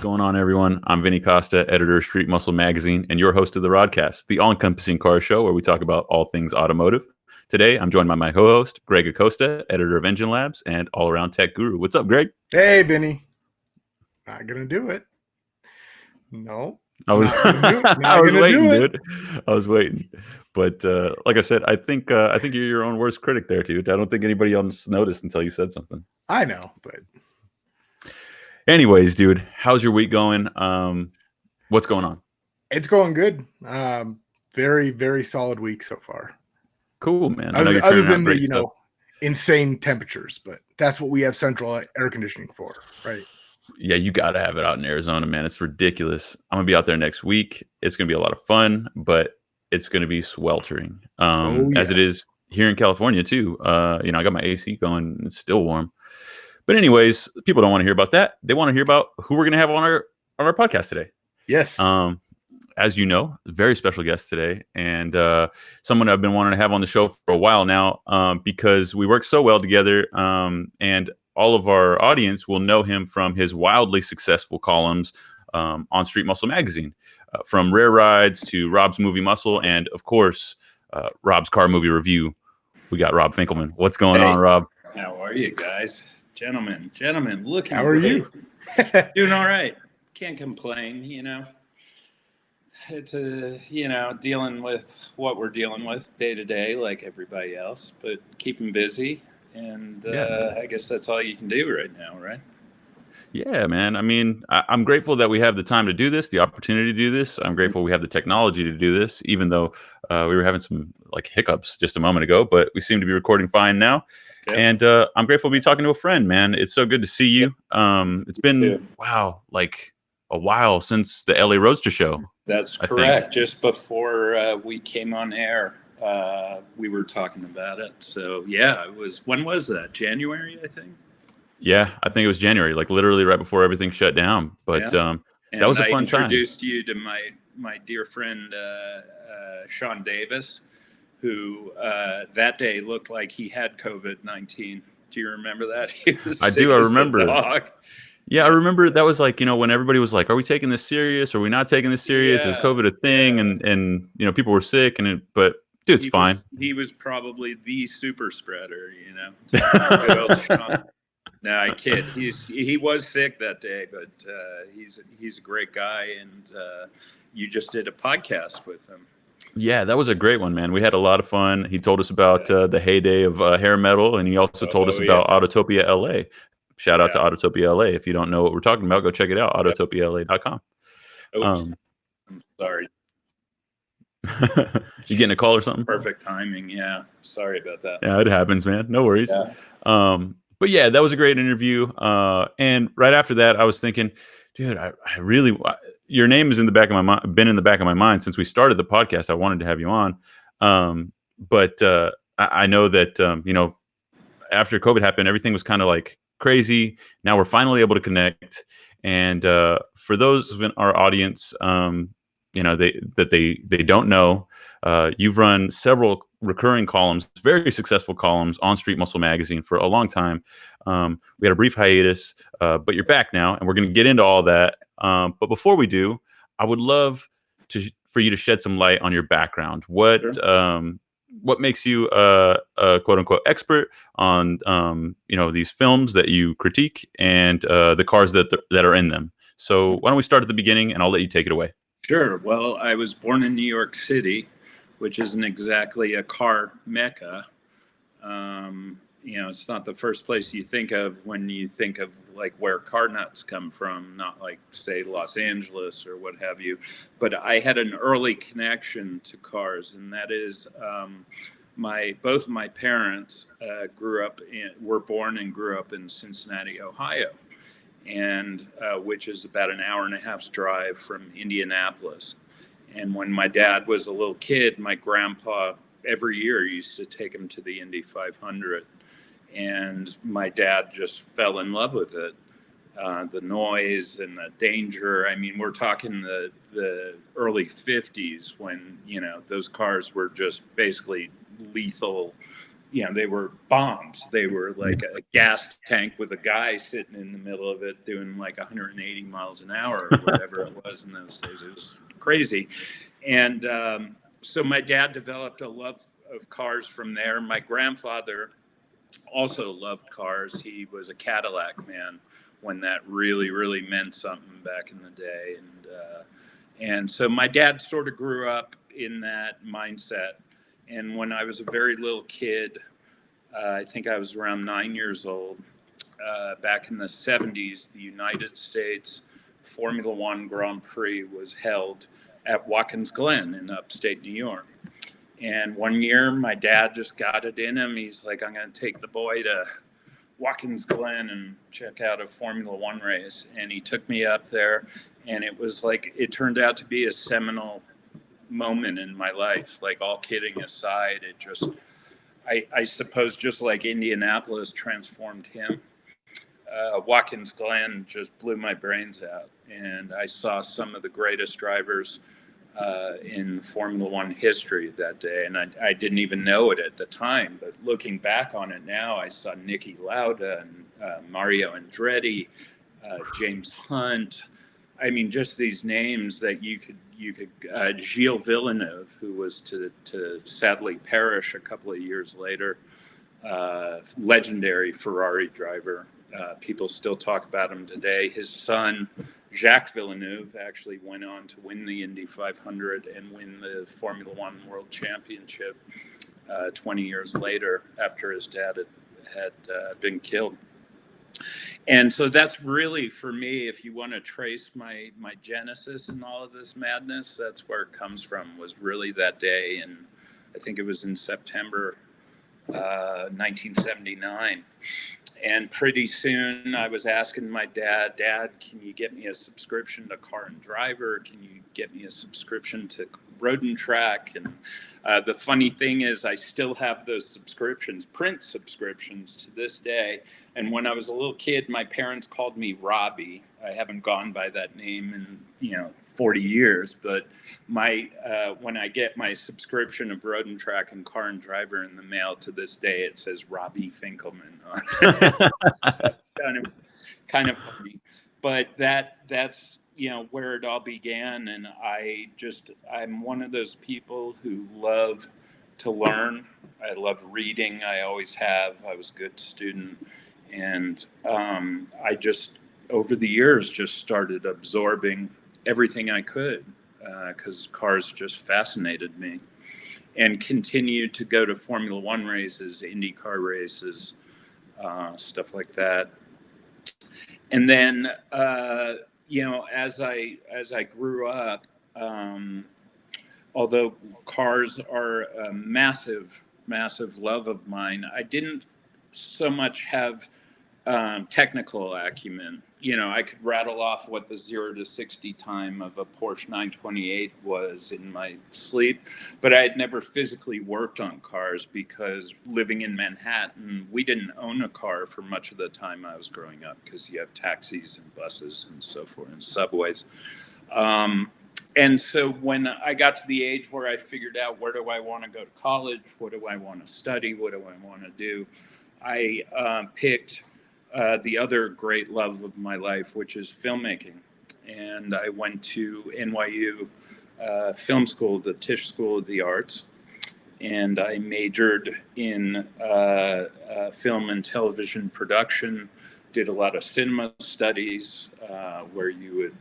going on, everyone? I'm Vinny Costa, editor of Street Muscle Magazine, and your host of the RodCAST, the all-encompassing car show where we talk about all things automotive. Today, I'm joined by my co-host, Greg Acosta, editor of Engine Labs and all-around tech guru. What's up, Greg? Hey, Vinny. Not gonna do it. No. I was, I was waiting, dude. I was waiting, but like I said, I think you're your own worst critic there, dude. I don't think anybody else noticed until you said something. I know, but anyways, dude, how's your week going? What's going on? It's going good. Very, very solid week so far. Cool, man. Other than the insane temperatures, but that's what we have central air conditioning for, right? Yeah, you got to have it out in Arizona, man. It's ridiculous. I'm going to be out there next week. It's going to be a lot of fun, but it's going to be sweltering, as it is here in California, too. I got my AC going. It's still warm. But anyways, people don't want to hear about that. They want to hear about who we're going to have on our podcast today. Yes. As you know, a very special guest today, and someone I've been wanting to have on the show for a while now, because we work so well together, and all of our audience will know him from his wildly successful columns on Street Muscle Magazine, from Rare Rides to Rob's Movie Muscle, and of course, Rob's Car Movie Review. We got Rob Finkelman. What's going on, Rob? How are you guys? Gentlemen, look. How are you? Doing all right. Can't complain, It's dealing with what we're dealing with day to day, like everybody else, but keeping busy. And I guess that's all you can do right now, right? Yeah, man. I mean, I'm grateful that we have the time to do this, the opportunity to do this. I'm grateful we have the technology to do this, even though we were having some hiccups just a moment ago, but we seem to be recording fine now. Yep. And I'm grateful to be talking to a friend, man. It's so good to see you. It's been, a while since the LA Roadster show. That's correct. Just before we came on air, we were talking about it. So yeah, when was that? January, I think. Yeah, I think it was January, literally right before everything shut down. But that was a fun time. I introduced you to my dear friend Sean Davis, who that day looked like he had COVID-19. Do you remember that? I do. I remember. Yeah, I remember that was when everybody was like, "Are we taking this serious? Are we not taking this serious? Is COVID a thing?" And people were sick, but dude, it's fine. He was probably the super spreader, Good old Sean. No, I kid. He was sick that day, but he's a great guy, and you just did a podcast with him. Yeah, that was a great one, man. We had a lot of fun. He told us about the heyday of hair metal, and he also told us about Autotopia LA. Shout out to Autotopia LA. If you don't know what we're talking about, go check it out, autotopiala.com. I'm sorry. You getting a call or something? Perfect timing. Yeah. Sorry about that. Yeah, it happens, man. No worries. Yeah. But yeah, that was a great interview. And right after that, I was thinking, dude, I really, your name is in the back of my mind, been in the back of my mind since we started the podcast. I wanted to have you on. But I know that, after COVID happened, everything was kind of crazy. Now we're finally able to connect. And for those in our audience, they don't know, you've run several recurring columns, very successful columns on Street Muscle Magazine for a long time. We had a brief hiatus, but you're back now, and we're going to get into all that. But before we do, I would love for you to shed some light on your background. What makes you a quote unquote expert on these films that you critique and the cars that are in them? So why don't we start at the beginning, and I'll let you take it away. Sure. Well, I was born in New York City, which isn't exactly a car mecca. It's not the first place you think of when you think of where car nuts come from, not say Los Angeles or what have you. But I had an early connection to cars, and that is both my parents were born and grew up in Cincinnati, Ohio, and which is about an hour and a half's drive from Indianapolis. And when my dad was a little kid, my grandpa every year used to take him to the Indy 500. And my dad just fell in love with it. The noise and the danger. I mean, we're talking the early 50s when, those cars were just basically lethal they were bombs. They were like a gas tank with a guy sitting in the middle of it doing like 180 miles an hour or whatever it was in those days. It was crazy. And so my dad developed a love of cars from there. My grandfather also loved cars. He was a Cadillac man when that really, really meant something back in the day. And so my dad sort of grew up in that mindset. And when I was a very little kid, I think I was around 9 years old, back in the 70s, the United States Formula One Grand Prix was held at Watkins Glen in upstate New York. And one year, my dad just got it in him. He's like, I'm going to take the boy to Watkins Glen and check out a Formula One race. And he took me up there, and it was like, it turned out to be a seminal moment in my life. Like, all kidding aside, it just, I suppose, just like Indianapolis transformed him, Watkins Glen just blew my brains out. And I saw some of the greatest drivers in Formula One history that day. And I didn't even know it at the time, but looking back on it now, I saw Niki Lauda and Mario Andretti, James Hunt. I mean, just these names that you could Gilles Villeneuve, who was to sadly perish a couple of years later, legendary Ferrari driver. People still talk about him today. His son, Jacques Villeneuve, actually went on to win the Indy 500 and win the Formula One World Championship 20 years later after his dad had been killed. And so that's really, for me, if you want to trace my genesis in all of this madness, that's where it comes from, was really that day. And I think it was in September 1979. And pretty soon I was asking my dad, can you get me a subscription to Car and Driver? Can you get me a subscription to Road and Track? And the funny thing is, I still have those subscriptions, print subscriptions, to this day. And when I was a little kid, my parents called me Robbie. I haven't gone by that name in 40 years. But when I get my subscription of Road and Track and Car and Driver in the mail to this day, it says Robbie Finkelman on it. It's kind of funny. But that's where it all began. And I'm one of those people who love to learn. I love reading. I always have. I was a good student. And I just, over the years, just started absorbing everything I could, because cars just fascinated me, and continued to go to Formula One races, IndyCar races, stuff like that. And then, as I grew up, although cars are a massive, massive love of mine, I didn't so much have technical acumen. I could rattle off what the 0 to 60 time of a Porsche 928 was in my sleep, but I had never physically worked on cars, because living in Manhattan, we didn't own a car for much of the time I was growing up, because you have taxis and buses and so forth and subways. And so when I got to the age where I figured out, where do I want to go to college? What do I want to study? What do I want to do? I picked the other great love of my life, which is filmmaking. And I went to NYU Film School, the Tisch School of the Arts, and I majored in film and television production, did a lot of cinema studies, where you would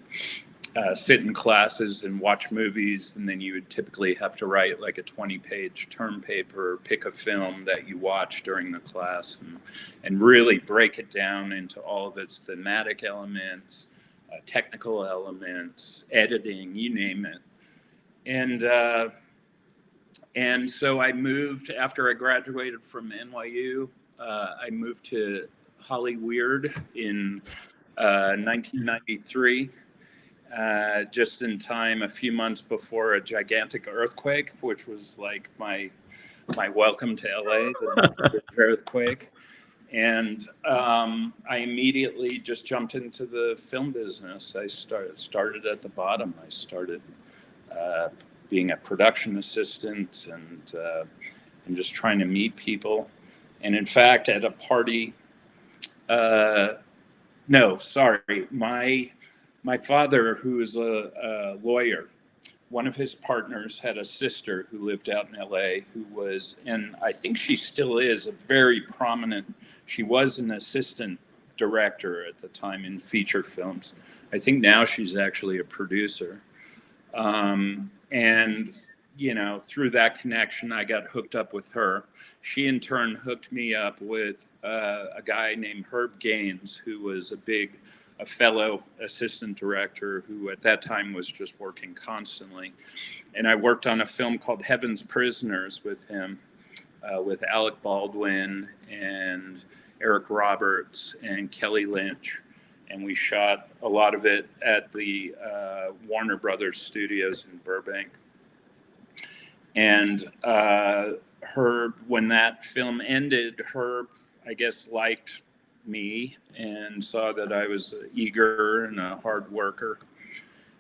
sit in classes and watch movies, and then you would typically have to write like a 20-page term paper, pick a film that you watch during the class, and really break it down into all of its thematic elements, technical elements, editing, you name it. And so I moved, after I graduated from NYU, I moved to Hollyweird in 1993. Just in time, a few months before a gigantic earthquake, which was like my welcome to LA, the earthquake. And I immediately just jumped into the film business. I started at the bottom. I started being a production assistant and just trying to meet people. And in fact, at a party, no, sorry, my father, who is a lawyer, one of his partners had a sister who lived out in LA who was, and I think she still is, a very prominent, she was an assistant director at the time in feature films. I think now she's actually a producer. And, you know, through that connection, I got hooked up with her. She in turn hooked me up with a guy named Herb Gaines, who was a fellow assistant director who at that time was just working constantly. And I worked on a film called Heaven's Prisoners with him, with Alec Baldwin and Eric Roberts and Kelly Lynch. And we shot a lot of it at the Warner Brothers studios in Burbank. And Herb, when that film ended, Herb, I guess, liked me and saw that I was eager and a hard worker.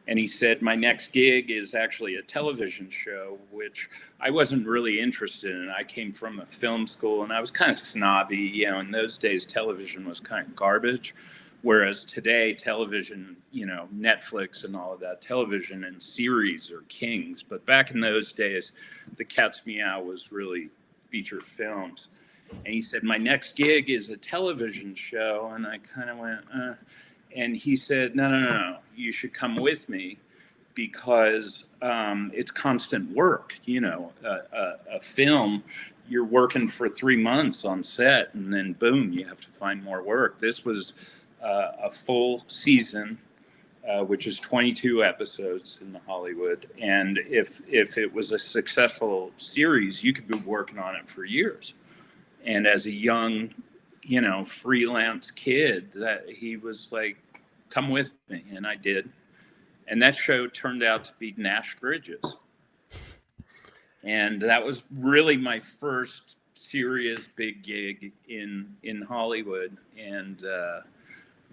And he said, my next gig is actually a television show, which I wasn't really interested in. I came from a film school and I was kind of snobby. You know, in those days, television was kind of garbage. Whereas today, television, you know, Netflix and all of that, television and series are kings. But back in those days, the cat's meow was really feature films. And he said, my next gig is a television show. And I kind of went, And he said, no, you should come with me because it's constant work. You know, a film, you're working for 3 months on set and then boom, you have to find more work. This was a full season, which is 22 episodes in Hollywood. And if it was a successful series, you could be working on it for years. And as a young, you know, freelance kid, that he was like, come with me. And I did. And that show turned out to be Nash Bridges. And that was really my first serious big gig in Hollywood. And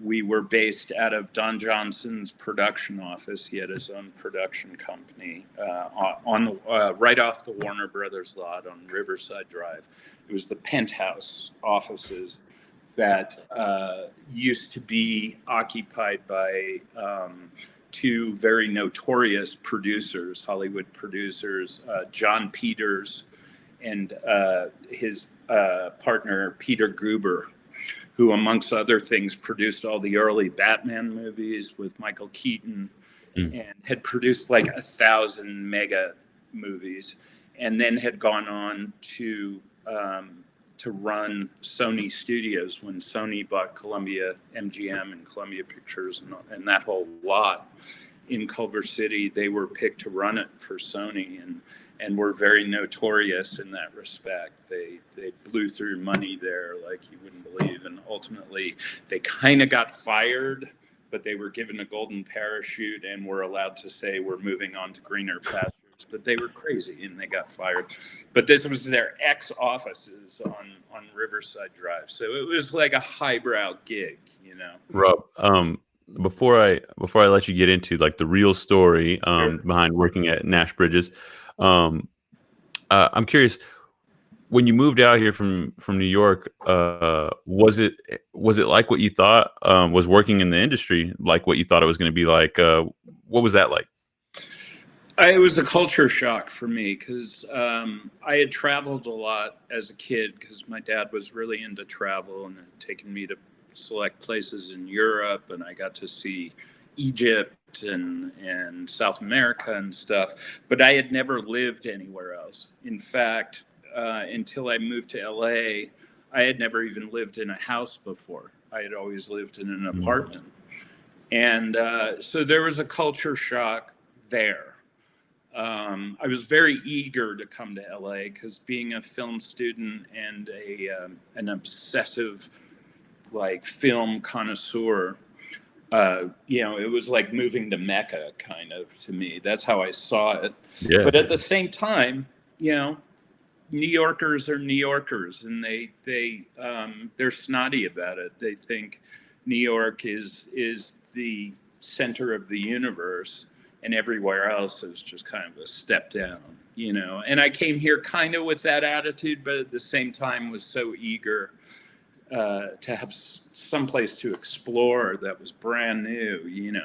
we were based out of Don Johnson's production office. He had his own production company right off the Warner Brothers lot on Riverside Drive. It was the penthouse offices that used to be occupied by two very notorious producers, Hollywood producers, John Peters and his partner, Peter Guber, who, amongst other things, produced all the early Batman movies with Michael Keaton and had produced like 1,000 mega movies, and then had gone on to run Sony Studios when Sony bought Columbia, MGM and Columbia Pictures and that whole lot in Culver City. They were picked to run it for Sony and were very notorious in that respect. They blew through money there like you wouldn't believe. And ultimately, they kind of got fired, but they were given a golden parachute and were allowed to say, we're moving on to greener pastures. But they were crazy and they got fired. But this was their ex-offices on Riverside Drive. So it was like a highbrow gig, you know. Rob, before I let you get into like the real story behind working at Nash Bridges, I'm curious, when you moved out here from New York, was it like what you thought? Was working in the industry like what you thought it was going to be like? What was that like? It was a culture shock for me because I had traveled a lot as a kid because my dad was really into travel and had taken me to select places in Europe, and I got to see Egypt and South America and stuff, but I had never lived anywhere else. In fact, until I moved to LA, I had never even lived in a house before. I had always lived in an apartment. And so there was a culture shock there. I was very eager to come to LA because being a film student and an obsessive like film connoisseur, you know, it was like moving to Mecca kind of to me. That's how I saw it. Yeah. But at the same time, you know, New Yorkers are New Yorkers, and they're snotty about it. They think New York is the center of the universe, and everywhere else is just kind of a step down, And I came here kind of with that attitude, but at the same time was so eager to have someplace to explore that was brand new,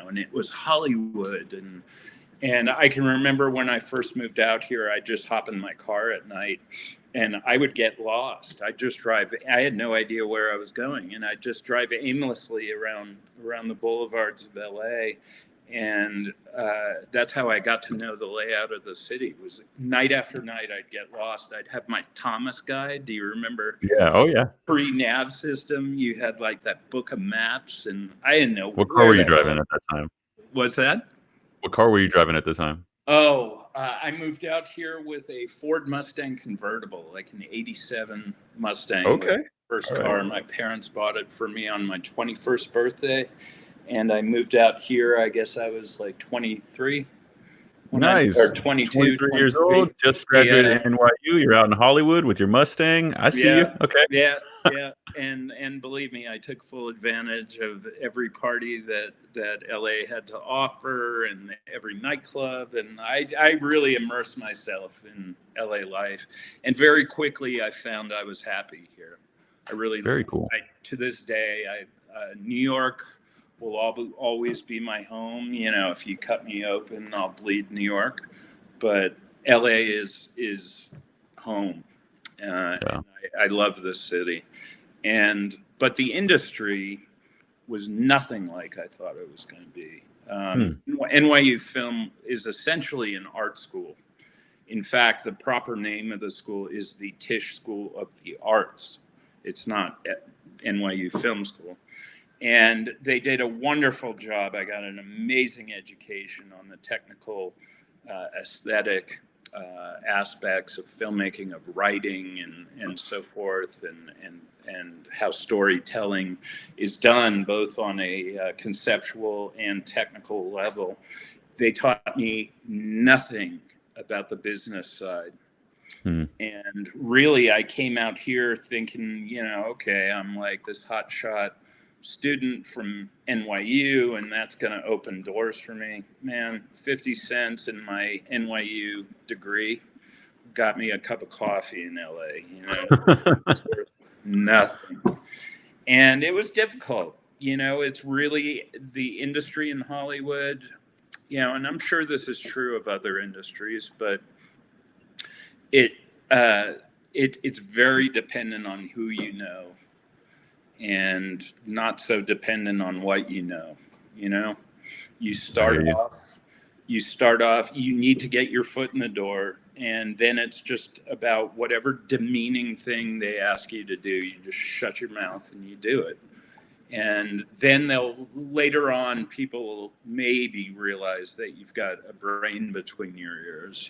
and it was Hollywood. And I can remember when I first moved out here, I'd just hop in my car at night and I would get lost. I'd just drive. I had no idea where I was going, and I'd just drive aimlessly around the boulevards of LA. And that's how I got to know the layout of the city. Was night after night I'd get lost. I'd have my Thomas guide. Do you remember? Yeah. Oh yeah. Pre-nav system. You had like that book of maps, and I didn't know. What car were you driving at that time? What's that? What car were you driving at the time? Oh, I moved out here with a Ford Mustang convertible, like an '87 Mustang. Okay. First car. My parents bought it for me on my 21st birthday. And I moved out here, I guess I was like 23. Nice. Or 22. 23 years old, just graduated NYU. You're out in Hollywood with your Mustang. I see you. Okay. Yeah. And believe me, I took full advantage of every party that LA had to offer and every nightclub. And I really immersed myself in LA life. And very quickly, I found I was happy here. I really very cool. To this day, New York will always be my home. If you cut me open, I'll bleed New York. But LA is home. And I love this city. But the industry was nothing like I thought it was going to be. NYU Film is essentially an art school. In fact, the proper name of the school is the Tisch School of the Arts. It's not NYU Film School. And they did a wonderful job. I got an amazing education on the technical, aesthetic aspects of filmmaking, of writing, and so forth, and how storytelling is done both on a conceptual and technical level. They taught me nothing about the business side. And really, I came out here thinking, okay, I'm like this hotshot student from NYU, and that's going to open doors for me. Man, 50 cents in my NYU degree got me a cup of coffee in LA. It's worth nothing. And it was difficult. It's really the industry in Hollywood, and I'm sure this is true of other industries, but it's very dependent on who you know. And not so dependent on what you know. You start off, you need to get your foot in the door, and then it's just about whatever demeaning thing they ask you to do. You just shut your mouth and you do it. And then later on, people will maybe realize that you've got a brain between your ears,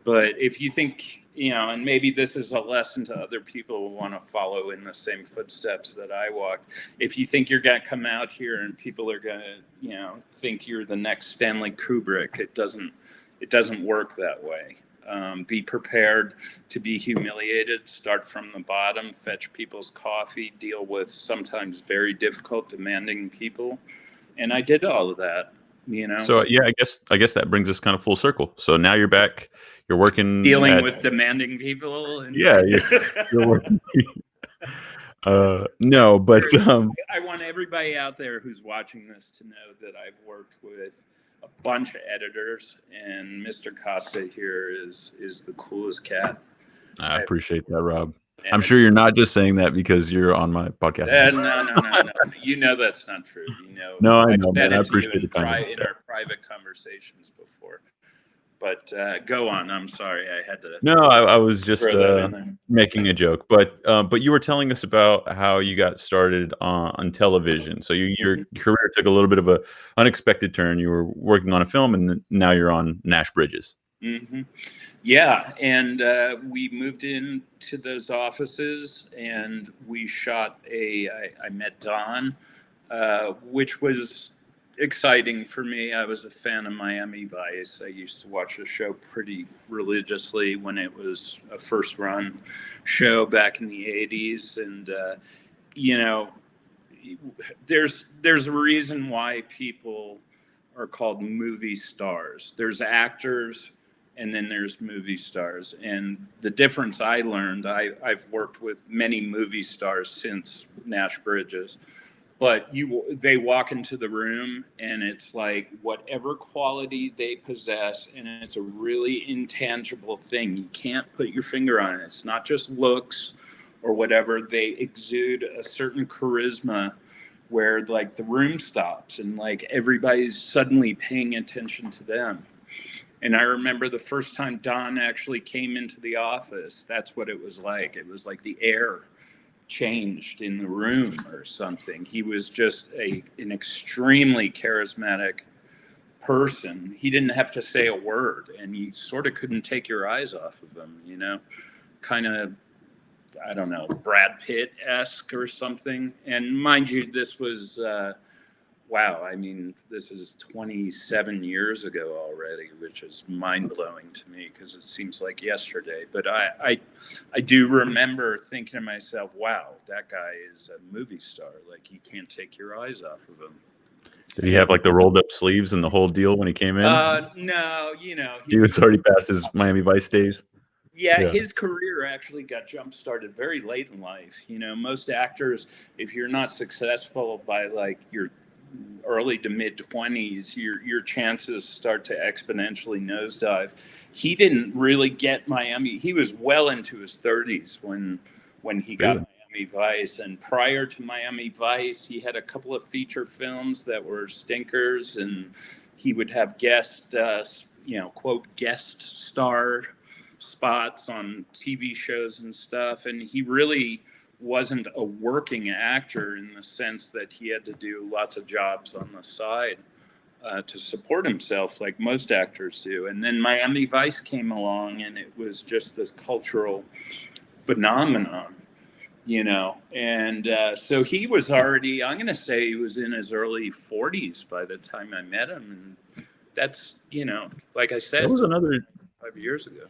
But if you think, and maybe this is a lesson to other people who want to follow in the same footsteps that I walked. If you think you're going to come out here and people are going to, think you're the next Stanley Kubrick, it doesn't work that way. Be prepared to be humiliated, start from the bottom, fetch people's coffee, deal with sometimes very difficult, demanding people. And I did all of that, So yeah, I guess that brings us kind of full circle. So now you're back, you're working dealing with demanding people. And you're working. No, but I want everybody out there who's watching this to know that I've worked with a bunch of editors, and Mr. Costa here is the coolest cat. I appreciate that, Rob. I'm sure you're not just saying that because you're on my podcast. No. That's not true. No, I know, man. I appreciate it in our private conversations before. But go on. I'm sorry. I had to. No, I was just making a joke. But you were telling us about how you got started on television. So your career took a little bit of a unexpected turn. You were working on a film, and now you're on Nash Bridges. Mm-hmm. Yeah, and we moved into those offices, and we shot I met Don, which was exciting for me. I was a fan of Miami Vice. I used to watch the show pretty religiously when it was a first run show back in the 80s. And, there's a reason why people are called movie stars. There's actors, and then there's movie stars. And the difference I learned, I've worked with many movie stars since Nash Bridges, but they walk into the room and it's like whatever quality they possess, and it's a really intangible thing. You can't put your finger on it. It's not just looks or whatever. They exude a certain charisma where like the room stops and like everybody's suddenly paying attention to them. And I remember the first time Don actually came into the office, that's what it was like. It was like the air changed in the room or something. He was just an extremely charismatic person. He didn't have to say a word, and you sort of couldn't take your eyes off of him, you know, kind of, I don't know, Brad Pitt-esque or something. And mind you, this was, wow, I mean, this is 27 years ago already, which is mind-blowing to me because it seems like yesterday. But I do remember thinking to myself, wow, that guy is a movie star. Like, you can't take your eyes off of him. Did he have like the rolled up sleeves and the whole deal when he came in? No, you know. He was already past his Miami Vice days. Yeah, his career actually got jump-started very late in life. You know, most actors, if you're not successful by like your early to mid 20s, your chances start to exponentially nosedive. He didn't really get Miami. He was well into his 30s when he got Miami Vice. And prior to Miami Vice, he had a couple of feature films that were stinkers, and he would have guest, quote, guest star spots on TV shows and stuff. And he really wasn't a working actor in the sense that he had to do lots of jobs on the side to support himself like most actors do. And then Miami Vice came along, and it was just this cultural phenomenon, you know. And so he was already, I'm going to say he was in his early 40s by the time I met him. And that's, you know, like I said, That was another 5 years ago.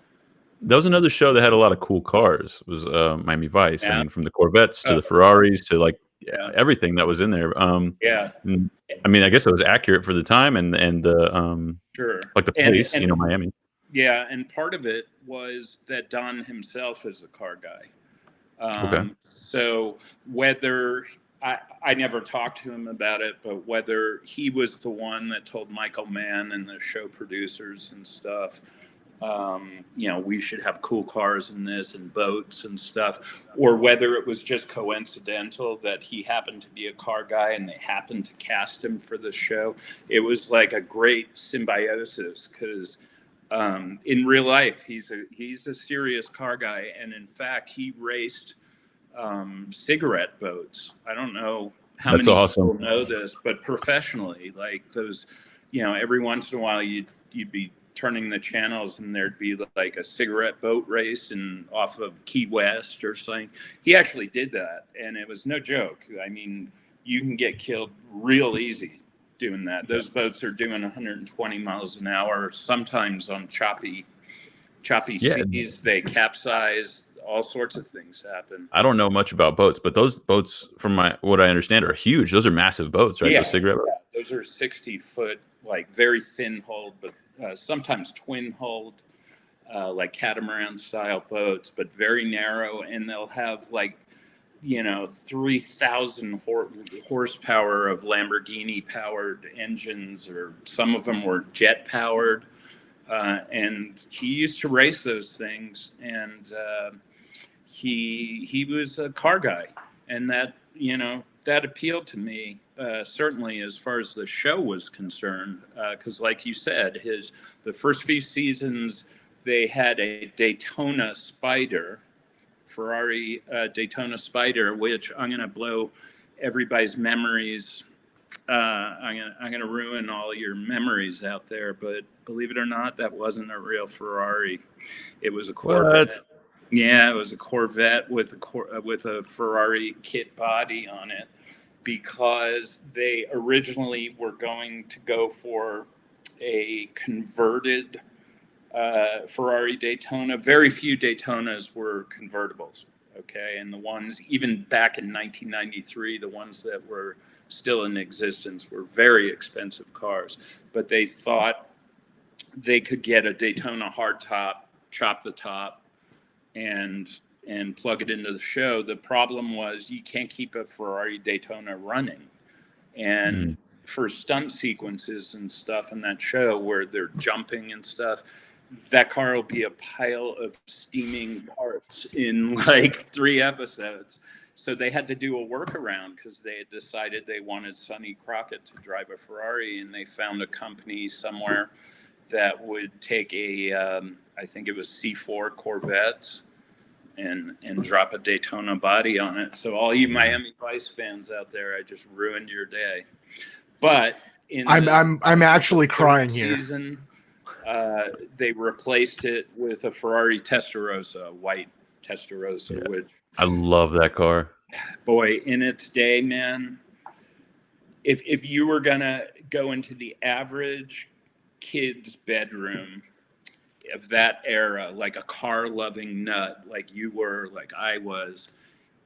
That was another show that had a lot of cool cars. It was Miami Vice. Yeah. I mean, from the Corvettes to the Ferraris to like Yeah. everything that was in there. Yeah. I mean, I guess it was accurate for the time and the Sure. like the place, you know, Miami. Yeah, and part of it was that Don himself is a car guy. Okay. So whether I never talked to him about it, but whether he was the one that told Michael Mann and the show producers and stuff, you know, we should have cool cars in this and boats and stuff, or whether it was just coincidental that he happened to be a car guy and they happened to cast him for the show. It was like a great symbiosis because in real life, he's a serious car guy. And in fact, he raced cigarette boats. I don't know how That's many awesome. people know this, but professionally, like those, you know, every once in a while you'd be turning the channels and there'd be like a cigarette boat race and off of Key West or something. He actually did that, and it was no joke. I mean, you can get killed real easy doing that. Those boats are doing 120 miles an hour, sometimes on choppy seas. They capsize. All sorts of things happen. I don't know much about boats, but those boats, from what I understand, are huge. Those are massive boats, right? Those cigarette boats. Those are 60-foot, like very thin hulled, but sometimes twin hulled, like catamaran style boats, but very narrow. And they'll have like, you know, 3,000 horsepower of Lamborghini powered engines, or some of them were jet powered. And he used to race those things, and he was a car guy, and that, you know, that appealed to me, certainly as far as the show was concerned, because like you said, the first few seasons, they had a Daytona Spider, Ferrari Daytona Spider, which I'm going to blow everybody's memories. I'm gonna ruin all your memories out there, but believe it or not, that wasn't a real Ferrari. It was a Corvette. What? Yeah, it was a Corvette with a Ferrari kit body on it, because they originally were going to go for a converted Ferrari Daytona. Very few Daytonas were convertibles, okay? And the ones, even back in 1993, the ones that were still in existence, were very expensive cars, but they thought they could get a Daytona hardtop, chop the top, and plug it into the show. The problem was you can't keep a Ferrari Daytona running. And for stunt sequences and stuff in that show where they're jumping and stuff, that car will be a pile of steaming parts in like 3 episodes. So they had to do a workaround because they had decided they wanted Sonny Crockett to drive a Ferrari, and they found a company somewhere that would take a, I think it was C4 Corvette and drop a Daytona body on it. So all you Miami Vice fans out there, I just ruined your day. But I'm actually crying season, they replaced it with a Ferrari Testarossa, a white Testarossa, which I love that car. Boy, in its day, man, if you were gonna go into the average kid's bedroom of that era, like a car-loving nut, like you were, like I was,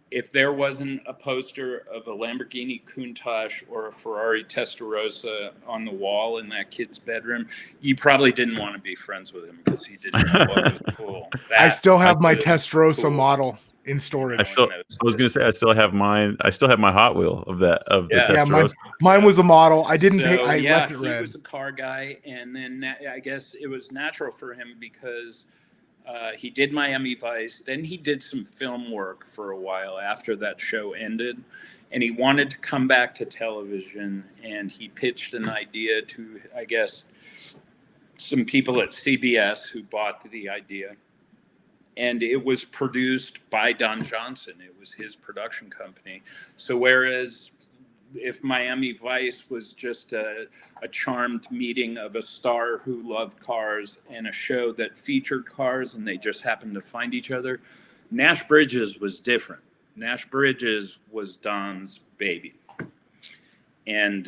if there wasn't a poster of a Lamborghini Countach or a Ferrari Testarossa on the wall in that kid's bedroom, you probably didn't want to be friends with him because he didn't know what was cool. I still have my Testarossa model in storage. I was gonna say I still have mine. I still have my Hot Wheel of the Testarossa. Mine was a model. I didn't pay. I left it red. He was a car guy, and then I guess it was natural for him because he did Miami Vice. Then he did some film work for a while after that show ended, and he wanted to come back to television. And he pitched an idea to, I guess, some people at CBS who bought the idea. And it was produced by Don Johnson. It was his production company. So whereas if Miami Vice was just a charmed meeting of a star who loved cars and a show that featured cars and they just happened to find each other, Nash Bridges was different. Nash Bridges was Don's baby. And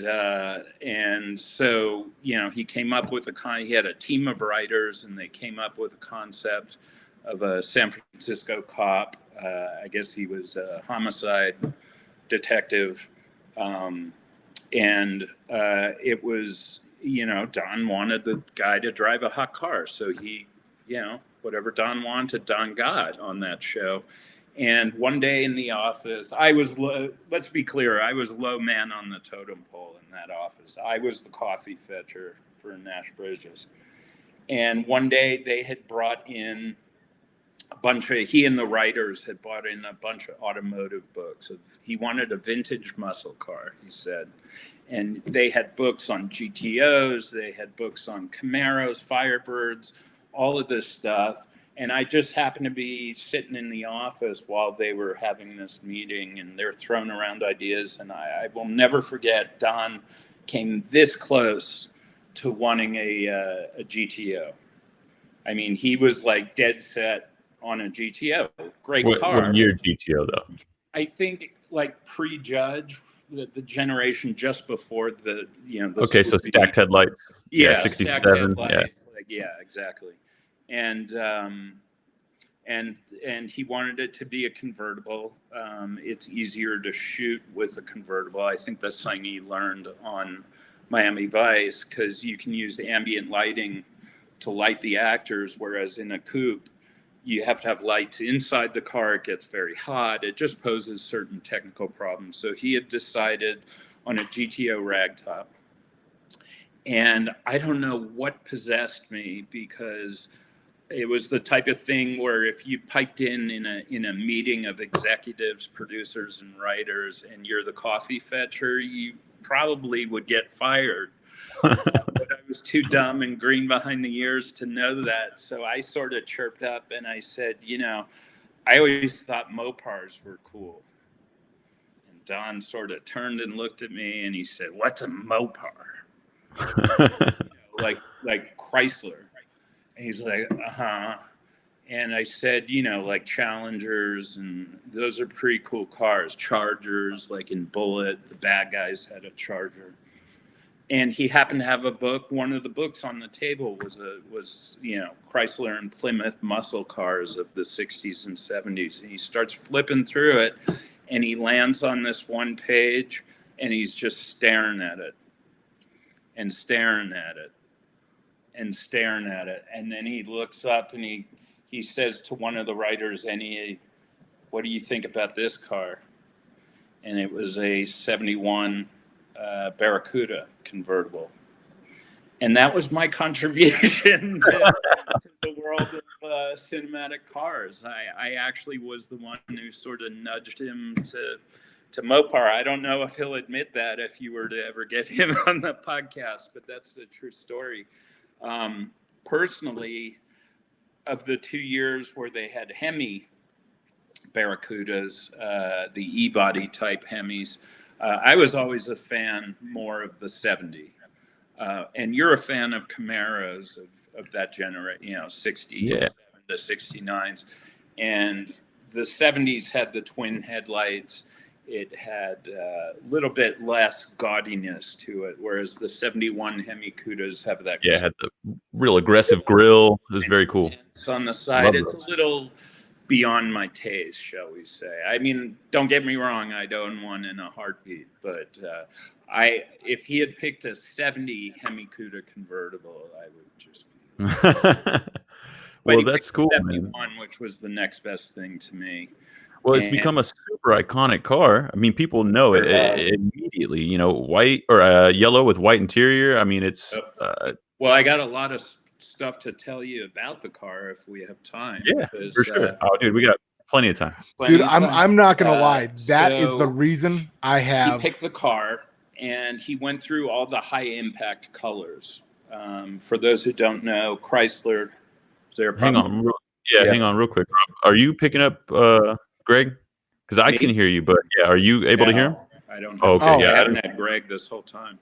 so, he came up with he had a team of writers, and they came up with a concept of a San Francisco cop. I guess he was a homicide detective. It was, Don wanted the guy to drive a hot car. So he, whatever Don wanted, Don got on that show. And one day in the office, let's be clear, I was low man on the totem pole in that office. I was the coffee fetcher for Nash Bridges. And one day they had brought in he and the writers had bought in a bunch of automotive books. He wanted a vintage muscle car, he said. And they had books on GTOs, they had books on Camaros, Firebirds, all of this stuff. And I just happened to be sitting in the office while they were having this meeting, and they're throwing around ideas. And I will never forget, Don came this close to wanting a GTO. I mean, he was like dead set on a GTO. Great car. What year GTO, though? I think like pre-Judge, the generation just before the okay, so stacked headlights. Yeah, 67. Yeah, exactly. And he wanted it to be a convertible. It's easier to shoot with a convertible. I think that's something he learned on Miami Vice, because you can use ambient lighting to light the actors, whereas in a coupe, you have to have lights inside the car. It gets very hot. It just poses certain technical problems. So he had decided on a GTO ragtop. And I don't know what possessed me, because it was the type of thing where if you piped in a meeting of executives, producers, and writers, and you're the coffee fetcher, you probably would get fired. But I was too dumb and green behind the ears to know that. So I sort of chirped up and I said, I always thought Mopars were cool. And Don sort of turned and looked at me and he said, "What's a Mopar?" like Chrysler. And he's like, "Uh-huh." And I said, like Challengers, and those are pretty cool cars. Chargers, like in Bullitt, the bad guys had a Charger. And he happened to have a book. One of the books on the table was Chrysler and Plymouth muscle cars of the 60s and 70s. And he starts flipping through it, and he lands on this one page, and he's just staring at it and staring at it and staring at it. And then he looks up and he says to one of the writers, what do you think about this car? And it was a 71 Barracuda convertible. And that was my contribution to the world of cinematic cars. I actually was the one who sort of nudged him to Mopar. I don't know if he'll admit that if you were to ever get him on the podcast, but that's a true story. Personally, of the 2 years where they had Hemi Barracudas, the E-body type Hemis, I was always a fan more of the 70. And you're a fan of Camaros of that generation, 67 to 69s. And the 70s had the twin headlights. It had a little bit less gaudiness to it, whereas the 71 Hemi Cudas have that. Yeah, it had the real aggressive grille. It was very cool. It's on the side. It's a little beyond my taste, shall we say. I mean, don't get me wrong, I'd own one in a heartbeat, but if he had picked a 70 Hemi Cuda convertible, I would just be well, that's cool, 71, man. Which was the next best thing to me. Well, it's become a super iconic car. I mean, people know it immediately, white or yellow with white interior. I mean, it's well, I got a lot of stuff to tell you about the car if we have time. Yeah, for sure. Oh, dude, we got plenty of time. Dude, I'm not gonna lie. That is the reason I have. He picked the car, and he went through all the high impact colors. For those who don't know, Chrysler. Hang on real quick. Rob. Are you picking up Greg? Because I can hear you, but are you able to hear him? I don't. Okay, I haven't had Greg this whole time.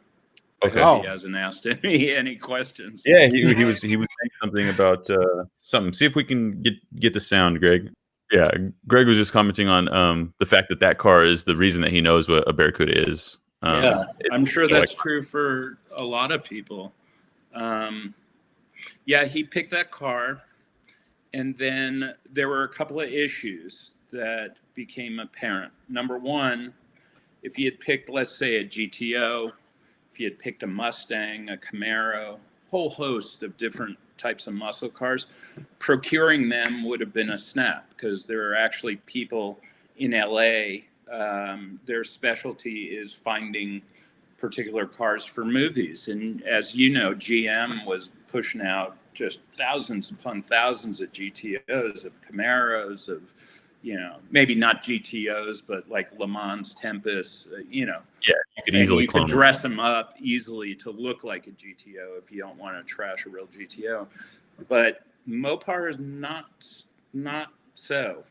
Okay. He hasn't asked me any questions. Yeah, he was saying something about something. See if we can get the sound, Greg. Yeah, Greg was just commenting on the fact that car is the reason that he knows what a Barracuda is. I'm sure that's true for a lot of people. He picked that car, and then there were a couple of issues that became apparent. Number one, if he had picked, let's say, a GTO, if he had picked a Mustang, a Camaro, whole host of different types of muscle cars, procuring them would have been a snap, because there are actually people in LA, their specialty is finding particular cars for movies. And as you know, GM was pushing out just thousands upon thousands of GTOs, of Camaros, of, maybe not GTOs, but like Le Mans Tempest, Yeah, you could easily you could dress them up easily to look like a GTO if you don't want to trash a real GTO. But Mopar is not so.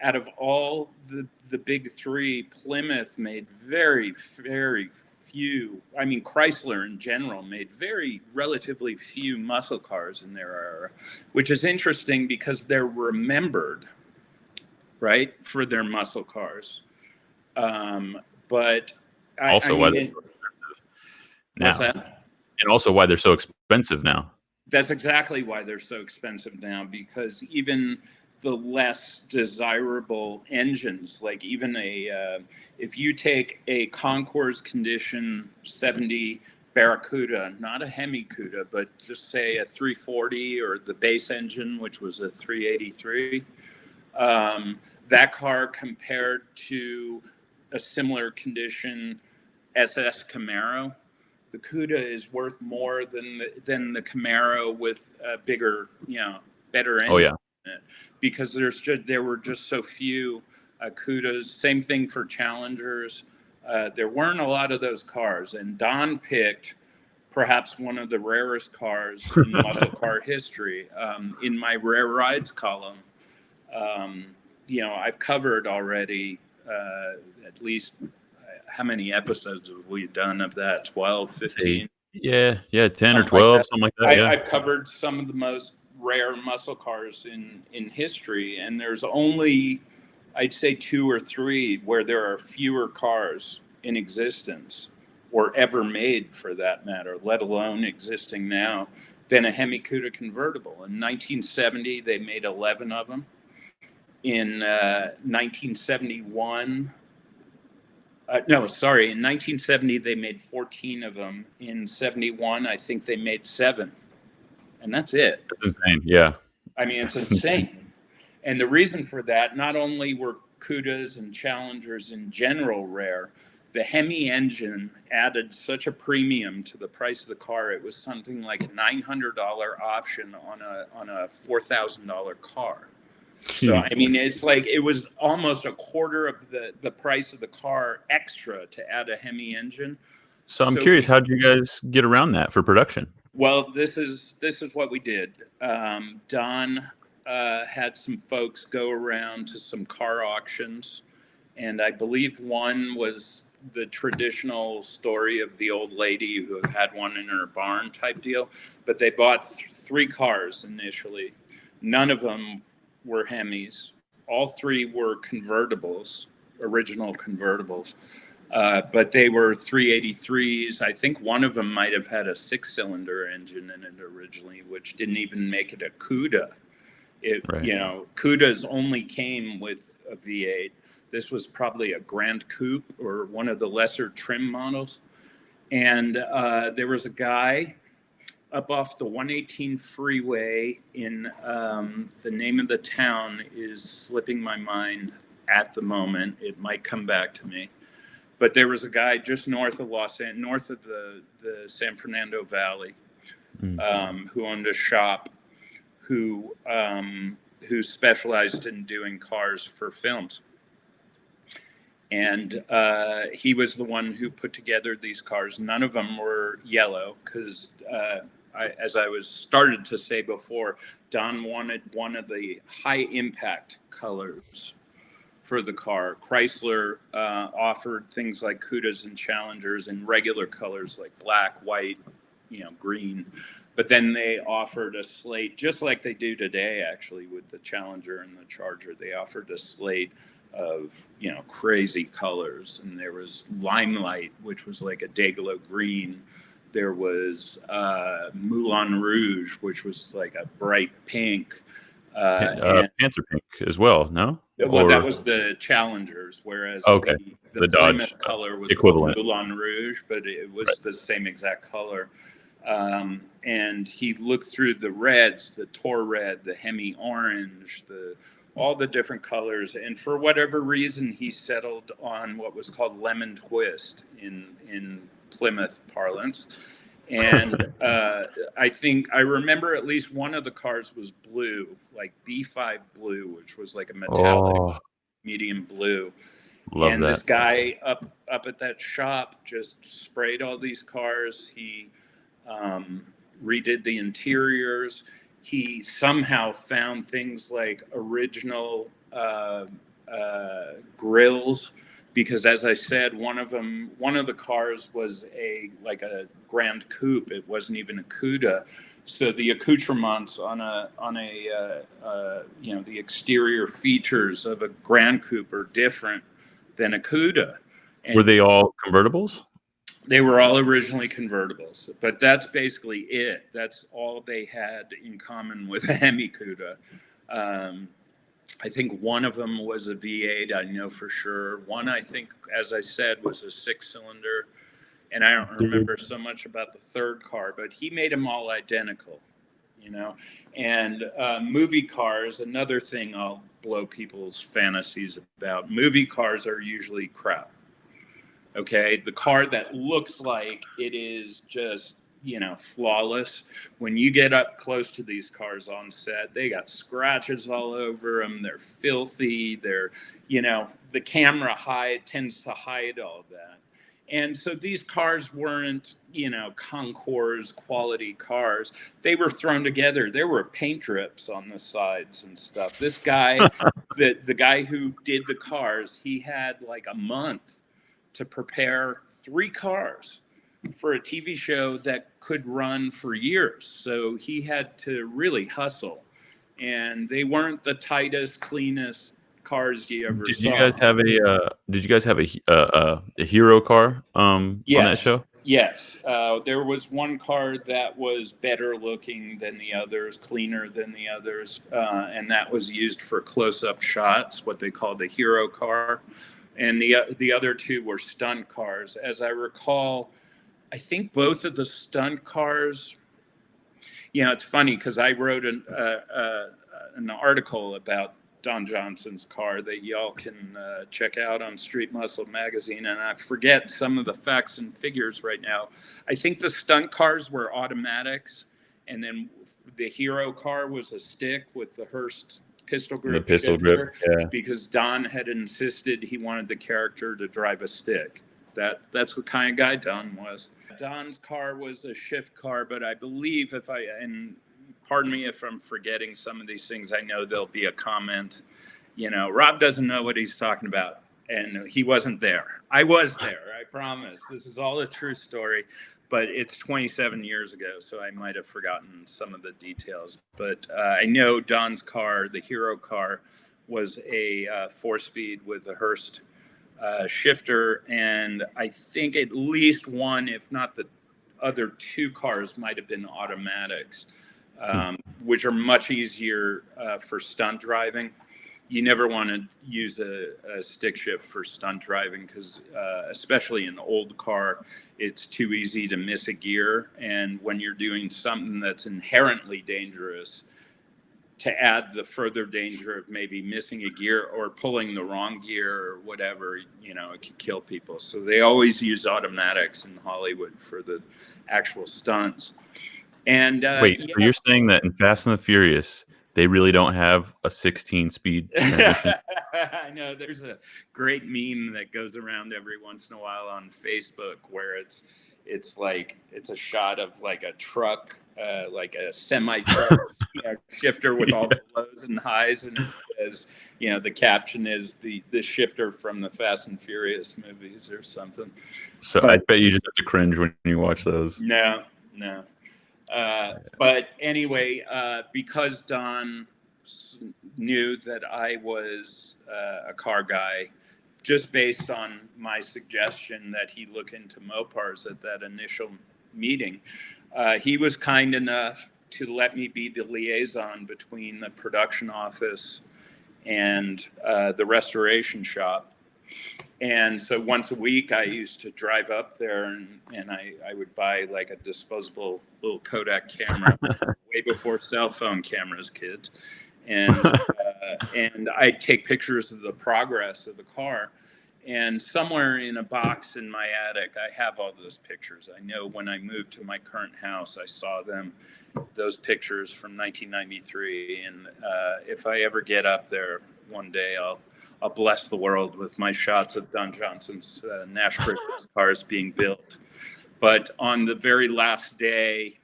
Out of all the big three, Plymouth made very, very few. I mean, Chrysler in general made relatively few muscle cars in their era, which is interesting because they're remembered, right, for their muscle cars. But also why they're so expensive now. What's that? And also why they're so expensive now. That's exactly why they're so expensive now, because even the less desirable engines, like even if you take a Concours Condition 70 Barracuda, not a Hemi Cuda, but just say a 340 or the base engine, which was a 383, that car compared to a similar condition SS Camaro, the Cuda is worth more than the Camaro with a bigger, better engine. Oh yeah. Because there were just so few Cudas. Same thing for Challengers. There weren't a lot of those cars, and Don picked perhaps one of the rarest cars in muscle car history. In my Rare Rides column, I've covered already at least how many episodes have we done of that? 12, 15? Yeah, 10 or 12, something like that. I've covered some of the most rare muscle cars in history, and there's only, I'd say, 2 or 3 where there are fewer cars in existence, or ever made for that matter, let alone existing now, than a Hemi Cuda convertible. In 1970, they made 11 of them. In 1971, No, sorry. In 1970, they made 14 of them. In 71, I think they made 7. And that's it. That's insane. Yeah. I mean, it's insane. And the reason for that, not only were Cudas and Challengers in general rare, the Hemi engine added such a premium to the price of the car. It was something like a $900 option on a $4,000 car. So, I mean, it's like it was almost a quarter of the price of the car extra to add a Hemi engine. So I'm curious, how did you guys get around that for production? Well, this is what we did. Don had some folks go around to some car auctions, and I believe one was the traditional story of the old lady who had one in her barn type deal. But they bought 3 cars initially. None of them were Hemis. All 3 were convertibles, original convertibles. But they were 383s. I think one of them might have had a 6-cylinder engine in it originally, which didn't even make it a Cuda. Right. You know, Cudas only came with a V8. This was probably a Grand Coupe or one of the lesser trim models. And there was a guy up off the 118 freeway in the name of the town is slipping my mind at the moment. It might come back to me. But there was a guy just north of north of the San Fernando Valley, who owned a shop, who specialized in doing cars for films. And he was the one who put together these cars. None of them were yellow because, as I was started to say before, Don wanted one of the high impact colors for the car. Chrysler offered things like Cudas and Challengers in regular colors like black, white, green. But then they offered a slate, just like they do today, actually, with the Challenger and the Charger. They offered a slate of, crazy colors. And there was Limelight, which was like a Dayglow green. There was Moulin Rouge, which was like a bright pink. Panther Pink as well, no? Well, that was the Challengers, whereas the Dodge Plymouth color was equivalent. Moulin Rouge, but it was the same exact color. And he looked through the reds, the Tor Red, the Hemi Orange, all the different colors. And for whatever reason, he settled on what was called Lemon Twist in Plymouth parlance. And I remember at least one of the cars was blue, like B5 blue, which was like a metallic medium blue. Love and that. This guy up at that shop just sprayed all these cars. He redid the interiors. He somehow found things like original grills, because as I said, one of the cars was a Grand Coupe. It wasn't even a Cuda. So the accoutrements on the exterior features of a Grand Coupe are different than a Cuda. And were they all convertibles? They were all originally convertibles, but that's basically it. That's all they had in common with a Hemi Cuda. I think one of them was a V8, I know for sure. One, I think, as I said, was a 6-cylinder. And I don't remember so much about the third car, but he made them all identical, And movie cars, another thing I'll blow people's fantasies about. Movie cars are usually crap. Okay, the car that looks like it is just, flawless. When you get up close to these cars on set, they got scratches all over them. They're filthy. They're, the camera tends to hide all of that. And so these cars weren't, Concours quality cars. They were thrown together. There were paint drips on the sides and stuff. This guy, the guy who did the cars, he had like a month to prepare 3 cars for a TV show that could run for years. So he had to really hustle. And they weren't the tightest, cleanest cars you ever saw. Did you guys have a hero car on that show? Yes. There was one car that was better looking than the others, cleaner than the others, and that was used for close-up shots, what they call the hero car. And the other two were stunt cars. As I recall, I think both of the stunt cars, it's funny because I wrote an article about Don Johnson's car that y'all can check out on Street Muscle magazine, and I forget some of the facts and figures right now. I think the stunt cars were automatics, and then the hero car was a stick with the Hurst pistol grip. The pistol grip, yeah. Because Don had insisted he wanted the character to drive a stick. That's what kind of guy Don was. Don's car was a shift car, but I believe and pardon me if I'm forgetting some of these things. I know there'll be a comment, Rob doesn't know what he's talking about. And he wasn't there. I was there, I promise. This is all a true story, but it's 27 years ago, so I might have forgotten some of the details. But I know Don's car, the hero car, was a 4-speed with a Hurst shifter. And I think at least one, if not the other two cars, might have been automatics. Which are much easier for stunt driving. You never want to use a stick shift for stunt driving because, especially in an old car, it's too easy to miss a gear. And when you're doing something that's inherently dangerous, to add the further danger of maybe missing a gear or pulling the wrong gear or whatever, it could kill people. So they always use automatics in Hollywood for the actual stunts. And wait, so you're saying that in Fast and the Furious, they really don't have a 16-speed transmission? I know there's a great meme that goes around every once in a while on Facebook where it's a shot of like a truck, like a semi-truck shifter with all the lows and highs, and it says, the caption is the shifter from the Fast and Furious movies or something. So I bet you just have to cringe when you watch those. No. But anyway, because Don knew that I was a car guy, just based on my suggestion that he look into Mopars at that initial meeting, he was kind enough to let me be the liaison between the production office and the restoration shop. And so once a week, I used to drive up there and I would buy like a disposable little Kodak camera way before cell phone cameras, kids. And I'd take pictures of the progress of the car. And somewhere in a box in my attic, I have all those pictures. I know when I moved to my current house, I saw those pictures from 1993. And if I ever get up there one day, I'll bless the world with my shots of Don Johnson's Nash Bridges cars being built. But on the very last day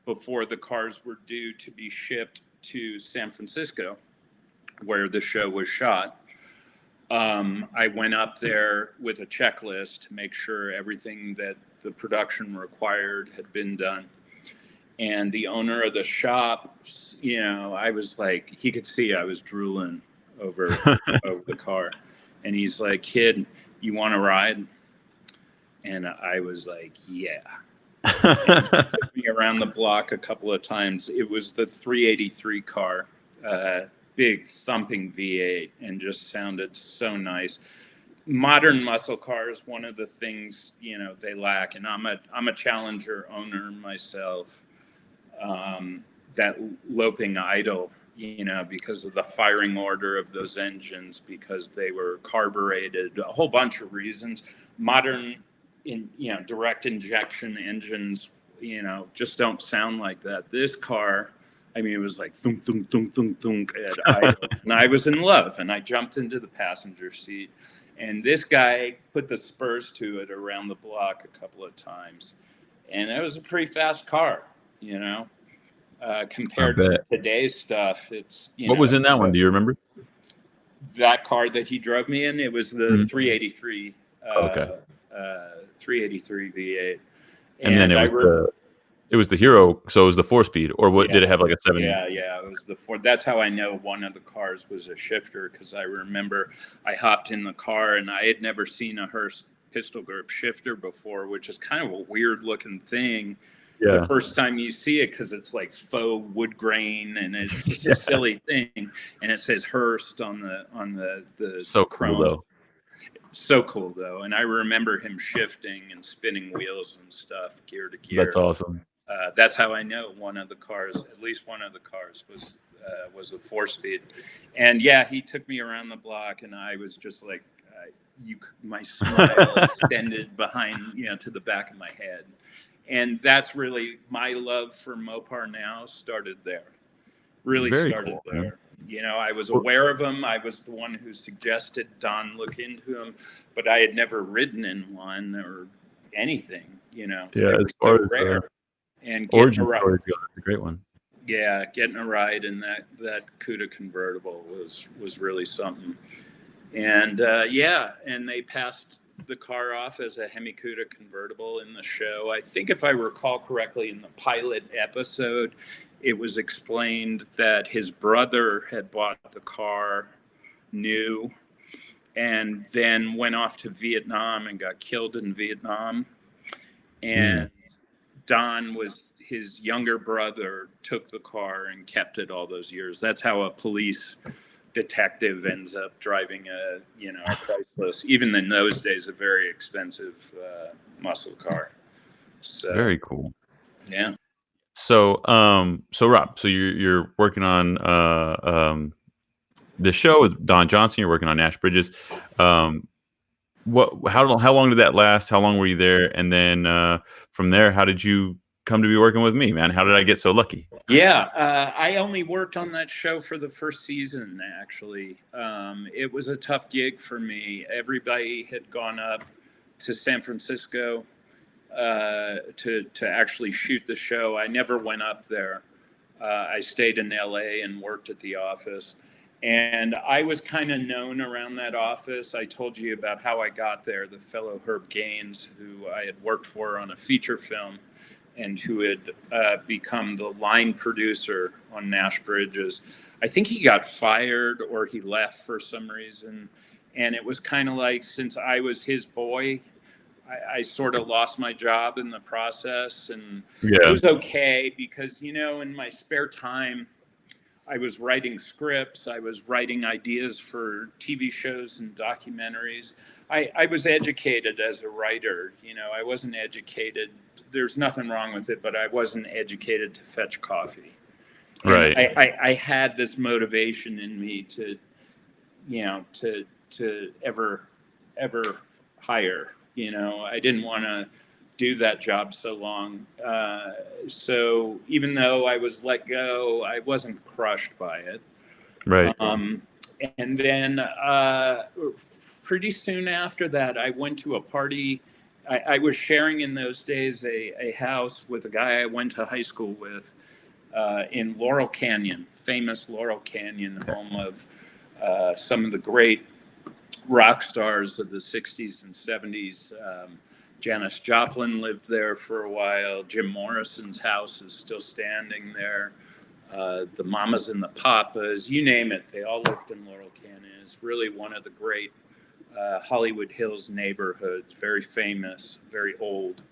before the cars were due to be shipped to San Francisco, where the show was shot, I went up there with a checklist to make sure everything that the production required had been done. And the owner of the shop, I was like, he could see I was drooling over the car. And he's like, "Kid, you want to ride?" And I was like, "Yeah." And he took me around the block a couple of times. It was the 383 car, big thumping V8, and just sounded so nice. Modern muscle cars, one of the things they lack, and I'm a Challenger owner myself. That loping idle, because of the firing order of those engines, because they were carbureted, a whole bunch of reasons. Modern, direct injection engines, just don't sound like that. This car, it was like thunk, thunk, thunk, thunk, thunk at idle. And I was in love, and I jumped into the passenger seat. And this guy put the spurs to it around the block a couple of times. And it was a pretty fast car, compared to today's stuff. It's what was in that one? Do you remember? That car that he drove me in, it was the 383. 383 V8. And then it was the Hero, so it was the 4-speed, or what? Yeah. Did it have like a 7? Yeah, it was the 4. That's how I know one of the cars was a shifter, because I remember I hopped in the car and I had never seen a Hurst pistol grip shifter before, which is kind of a weird looking thing. Yeah. The first time you see it, because it's like faux wood grain and it's just a silly thing, and it says Hurst on the so chrome. Cool though. So cool though, and I remember him shifting and spinning wheels and stuff, gear to gear. That's awesome. That's how I know one of the cars, at least one of the cars, was a 4-speed. And yeah, he took me around the block, and I was just like, my smile extended behind, to the back of my head. And that's really my love for Mopar now started there. Really Very started cool, there. I was aware of him. I was the one who suggested Don look into him, but I had never ridden in one or anything. Yeah, as far as rare. And origin story, that's a great one. Yeah, getting a ride in that CUDA convertible was really something. And and they passed the car off as a Hemi CUDA convertible in the show. I think if I recall correctly, in the pilot episode, it was explained that his brother had bought the car new and then went off to Vietnam and got killed in Vietnam. And Don was his younger brother, took the car and kept it all those years. That's how a police detective ends up driving a priceless, even in those days, a very expensive muscle car. So very cool. Yeah. So Rob, so you're working on the show with Don Johnson. You're working on Nash Bridges. How long did that last? How long were you there? And then from there, how did you come to be working with me, man? How did I get so lucky? Yeah, I only worked on that show for the first season, actually. It was a tough gig for me. Everybody had gone up to San Francisco to actually shoot the show. I never went up there. I stayed in LA and worked at the office. And I was kind of known around that office. I told you about how I got there. The fellow Herb Gaines, who I had worked for on a feature film and who had become the line producer on Nash Bridges. I think he got fired or he left for some reason. And it was kind of like, since I was his boy, I sort of lost my job in the process. And it was okay because, in my spare time, I was writing scripts. I was writing ideas for TV shows and documentaries. I was educated as a writer. I wasn't educated. There's nothing wrong with it, but I wasn't educated to fetch coffee. Right. I had this motivation in me to ever hire. I didn't want to do that job so long. So even though I was let go, I wasn't crushed by it. Right. And then pretty soon after that, I went to a party. I was sharing in those days a house with a guy I went to high school with in Laurel Canyon, famous Laurel Canyon, home of some of the great rock stars of the 60s and 70s. Janis Joplin lived there for a while. Jim Morrison's house is still standing there. The Mamas and the Papas, you name it, they all lived in Laurel Canyon. It's really one of the great Hollywood Hills neighborhoods, very famous, very old.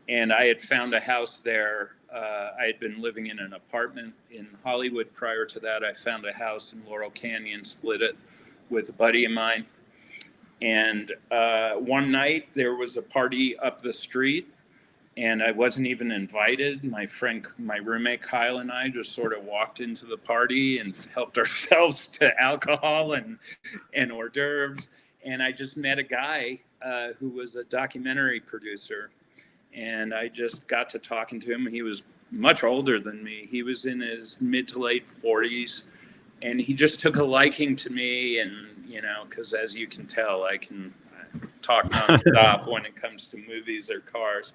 And I had found a house there. I had been living in an apartment in Hollywood prior to that. I found a house in Laurel Canyon, split it with a buddy of mine. And one night there was a party up the street and I wasn't even invited. My roommate Kyle and I just sort of walked into the party and helped ourselves to alcohol and hors d'oeuvres. And I just met a guy who was a documentary producer. And I just got to talking to him. He was much older than me. He was in his mid to late 40s. And he just took a liking to me. And, because as you can tell, I can talk nonstop when it comes to movies or cars.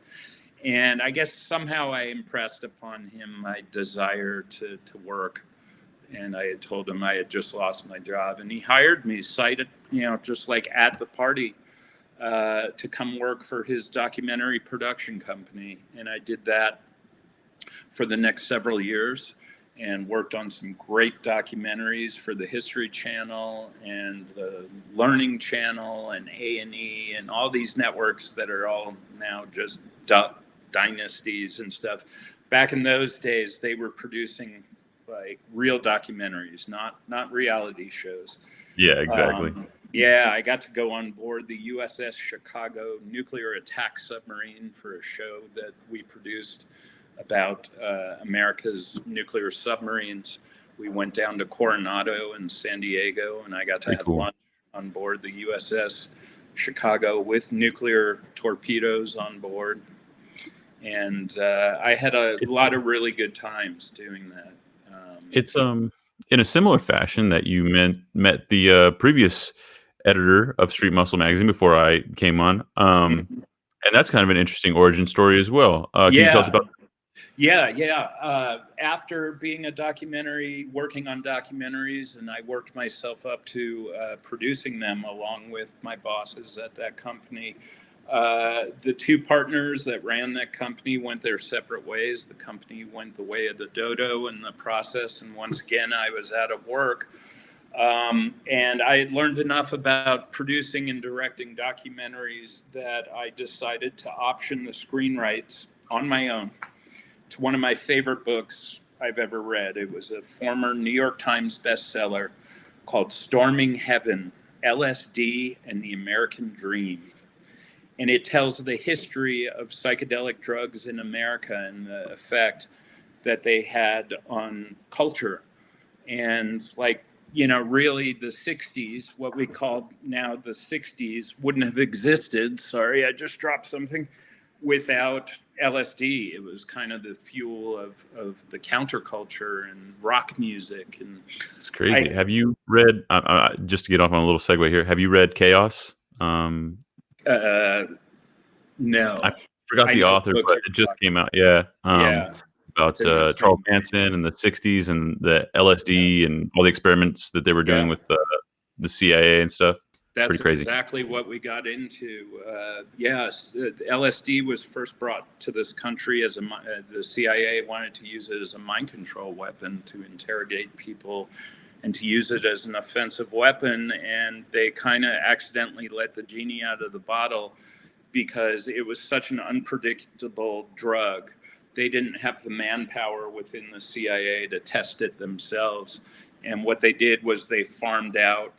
And I guess somehow I impressed upon him my desire to work. And I had told him I had just lost my job. And he hired me, cited, just like at the party, to come work for his documentary production company. And I did that for the next several years and worked on some great documentaries for the History Channel and the Learning Channel and A&E and all these networks that are all now just dynasties and stuff. Back in those days, they were producing like real documentaries, not reality shows. Yeah, exactly. Yeah, I got to go on board the USS Chicago nuclear attack submarine for a show that we produced about America's nuclear submarines. We went down to Coronado and San Diego, and I got to Pretty have cool. lunch on board the USS Chicago with nuclear torpedoes on board. And I had a lot of really good times doing that. It's in a similar fashion that you met the previous editor of Street Muscle magazine before I came on, and that's kind of an interesting origin story as well. Can you tell us about? Yeah. After being working on documentaries, and I worked myself up to producing them along with my bosses at that company. The two partners that ran that company went their separate ways. The company went the way of the dodo in the process. And once again, I was out of work. And I had learned enough about producing and directing documentaries that I decided to option the screen rights on my own to one of my favorite books I've ever read. It was a former New York Times bestseller called Storming Heaven, LSD and the American Dream. And it tells the history of psychedelic drugs in America and the effect that they had on culture. And really the 60s, what we call now the 60s, wouldn't have existed. Sorry, I just dropped something. Without LSD. It was kind of the fuel of the counterculture and rock music. And It's crazy. Have you read, just to get off on a little segue here, have you read Chaos? No. I forgot the author, but it just came out. Yeah. About Charles Manson in the 60s and the LSD and all the experiments that they were doing with the CIA and stuff. That's pretty crazy. Exactly what we got into. Yes, LSD was first brought to this country as the CIA wanted to use it as a mind control weapon to interrogate people and to use it as an offensive weapon. And they kind of accidentally let the genie out of the bottle because it was such an unpredictable drug. They didn't have the manpower within the CIA to test it themselves. And what they did was they farmed out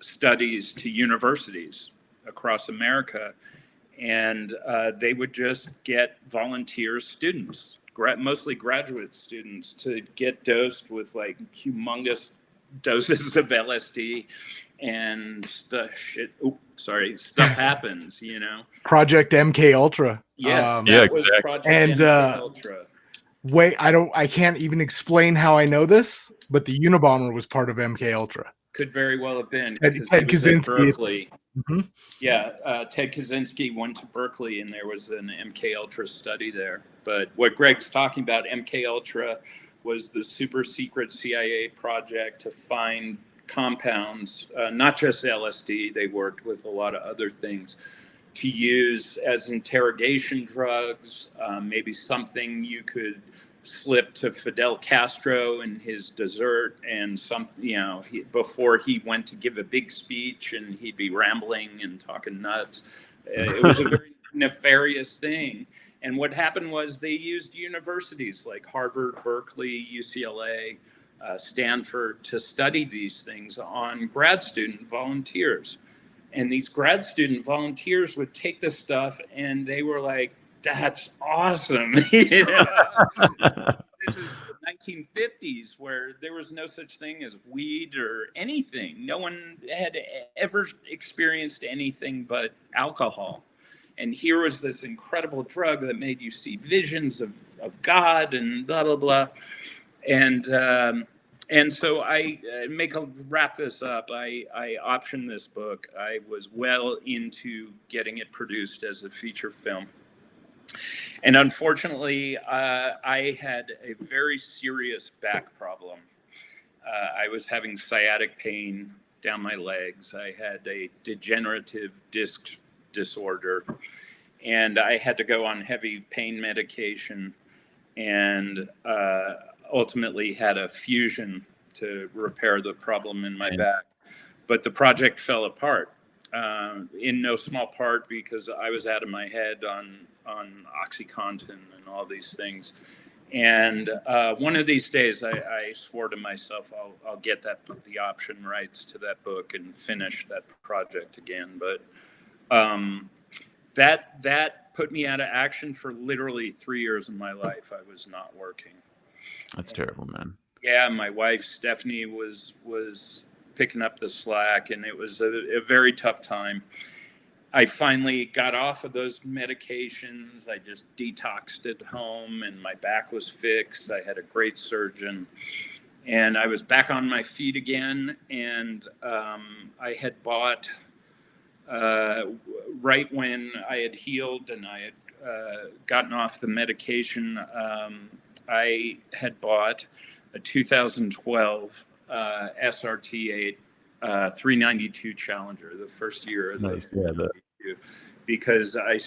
studies to universities across America, and they would just get volunteer students, mostly graduate students, to get dosed with like humongous doses of LSD, and stuff happens, Project MK Ultra. Yes, was Project and MK Ultra. Wait, I can't even explain how I know this, but the Unabomber was part of MK Ultra. Could very well have been. Ted Kaczynski. Berkeley. Mm-hmm. Yeah, Ted Kaczynski went to Berkeley, and there was an MK Ultra study there. But what Greg's talking about, MK Ultra, was the super secret CIA project to find compounds, not just LSD. They worked with a lot of other things to use as interrogation drugs, maybe something you could slip to Fidel Castro in his dessert, and before he went to give a big speech and he'd be rambling and talking nuts. It was a very nefarious thing. And what happened was they used universities like Harvard, Berkeley, UCLA, Stanford to study these things on grad student volunteers. And these grad student volunteers would take this stuff and they were like, that's awesome. This is the 1950s where there was no such thing as weed or anything. No one had ever experienced anything but alcohol. And here was this incredible drug that made you see visions of God and blah, blah, blah. And so I wrap this up. I optioned this book. I was well into getting it produced as a feature film. And unfortunately, I had a very serious back problem. I was having sciatic pain down my legs. I had a degenerative disc disorder, and I had to go on heavy pain medication, and ultimately had a fusion to repair the problem in my back. But the project fell apart, in no small part because I was out of my head on OxyContin and all these things. And one of these days, I swore to myself, I'll get the option rights to that book and finish that project again. But that put me out of action for literally 3 years of my life. I was not working. That's terrible, man. Yeah, my wife Stephanie was picking up the slack, and it was a very tough time. I finally got off of those medications. I just detoxed at home, and my back was fixed. I had a great surgeon, and I was back on my feet again. And I had bought, right when I had healed and I had gotten off the medication, I had bought a 2012 SRT8 392 Challenger, the first year of the because I,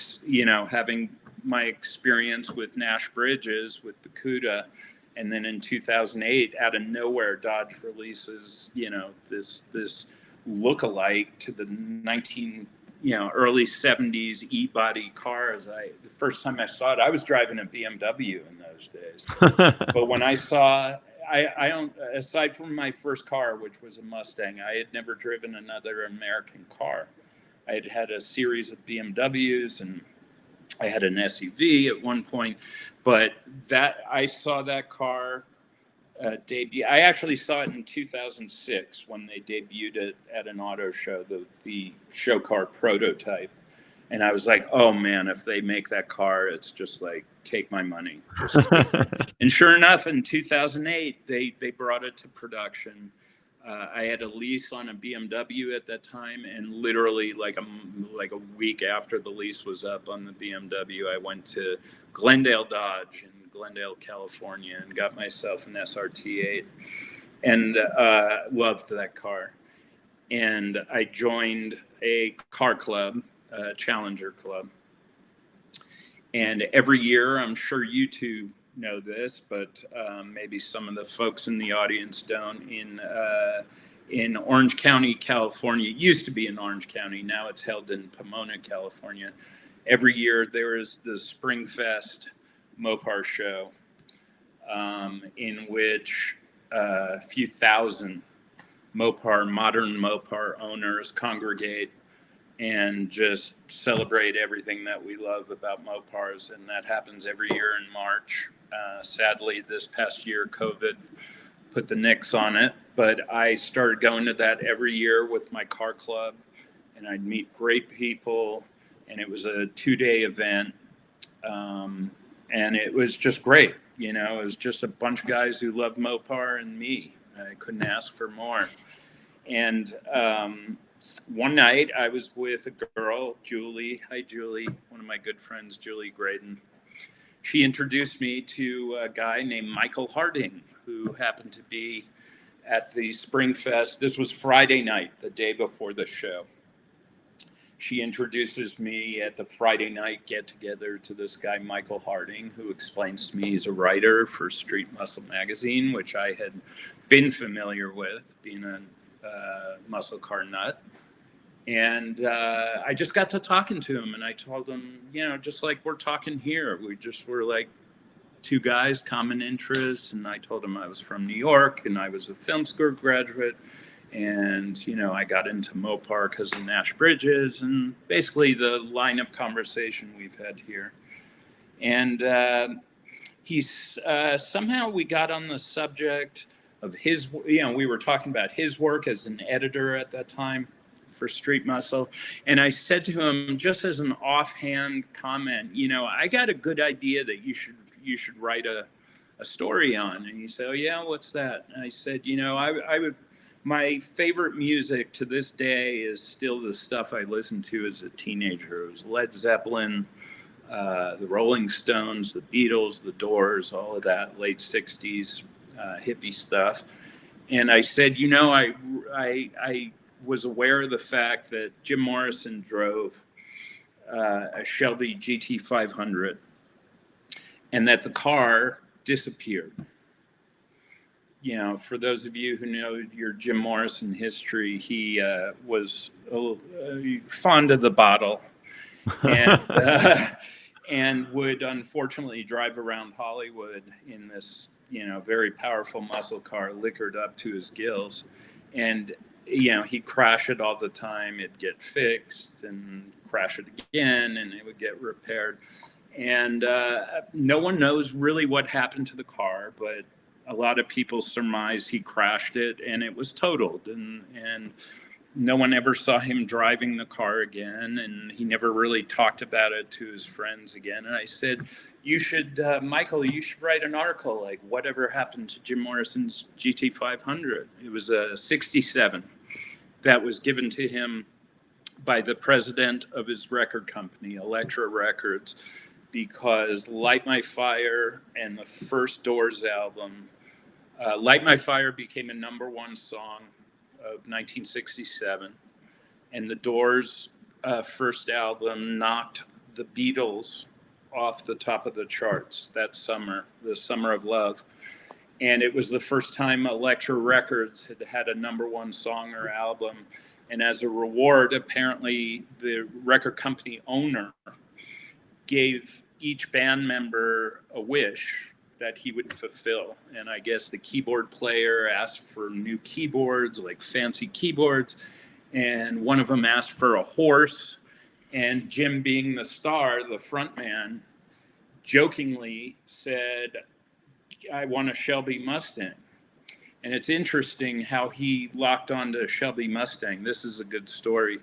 having my experience with Nash Bridges with the CUDA, and then in 2008, out of nowhere, Dodge releases, this look-alike to the early 70s E-body cars. The first time I saw it, I was driving a BMW in those days. But when I saw, I don't, aside from my first car, which was a Mustang, I had never driven another American car. I had had a series of BMWs, and I had an SUV at one point, but I saw that car debut. I actually saw it in 2006 when they debuted it at an auto show, the show car prototype. And I was like, oh man, if they make that car, it's just like, take my money. And sure enough, in 2008, they brought it to production. I had a lease on a BMW at that time, and literally like a week after the lease was up on the BMW, I went to Glendale Dodge in Glendale, California, and got myself an SRT8, and loved that car. And I joined a car club, a Challenger club. And every year, I'm sure you two know this, but maybe some of the folks in the audience don't. In Orange County, California, it used to be in Orange County, now it's held in Pomona, California. Every year there is the Springfest Mopar show, in which a few thousand modern Mopar owners congregate and just celebrate everything that we love about Mopars. And that happens every year in March. Sadly, this past year, COVID put the nix on it, but I started going to that every year with my car club, and I'd meet great people, and it was a 2-day event. And it was just great. It was just a bunch of guys who loved Mopar and me. I couldn't ask for more. And one night I was with a girl, Julie. Hi, Julie. One of my good friends, Julie Graydon. She introduced me to a guy named Michael Harding, who happened to be at the Springfest. This was Friday night, the day before the show. She introduces me at the Friday night get-together to this guy, Michael Harding, who explains to me he's a writer for Street Muscle magazine, which I had been familiar with, being a muscle car nut. And I just got to talking to him, and I told him, just like we're talking here, we just were like two guys, common interests. And I told him I was from New York, and I was a film school graduate. And, I got into Mopar because of Nash Bridges, and basically the line of conversation we've had here. And somehow we got on the subject of his, we were talking about his work as an editor at that time for Street Muscle. And I said to him, just as an offhand comment, I got a good idea that you should write a story on. And he said, oh yeah, what's that? And I said, my favorite music to this day is still the stuff I listened to as a teenager. It was Led Zeppelin, the Rolling Stones, the Beatles, the Doors, all of that late 60s hippie stuff. And I said, I was aware of the fact that Jim Morrison drove a Shelby GT500, and that the car disappeared. For those of you who know your Jim Morrison history, he was fond of the bottle. And, and would unfortunately drive around Hollywood in this, very powerful muscle car, liquored up to his gills. And, he'd crash it all the time. It'd get fixed and crash it again, and it would get repaired. And no one knows really what happened to the car, but a lot of people surmise he crashed it and it was totaled. And no one ever saw him driving the car again, and he never really talked about it to his friends again. And I said, Michael, you should write an article like whatever happened to Jim Morrison's GT500. It was a 67 that was given to him by the president of his record company, Elektra Records, because Light My Fire and the first Doors album, Light My Fire became a #1 song of 1967, and the Doors' first album knocked the Beatles off the top of the charts that summer, the Summer of Love. And it was the first time Elektra Records had a #1 song or album. And as a reward, apparently the record company owner gave each band member a wish that he would fulfill. And I guess the keyboard player asked for new keyboards, like fancy keyboards. And one of them asked for a horse. And Jim, being the star, the front man, jokingly said, I want a Shelby Mustang. And it's interesting how he locked onto a Shelby Mustang. This is a good story.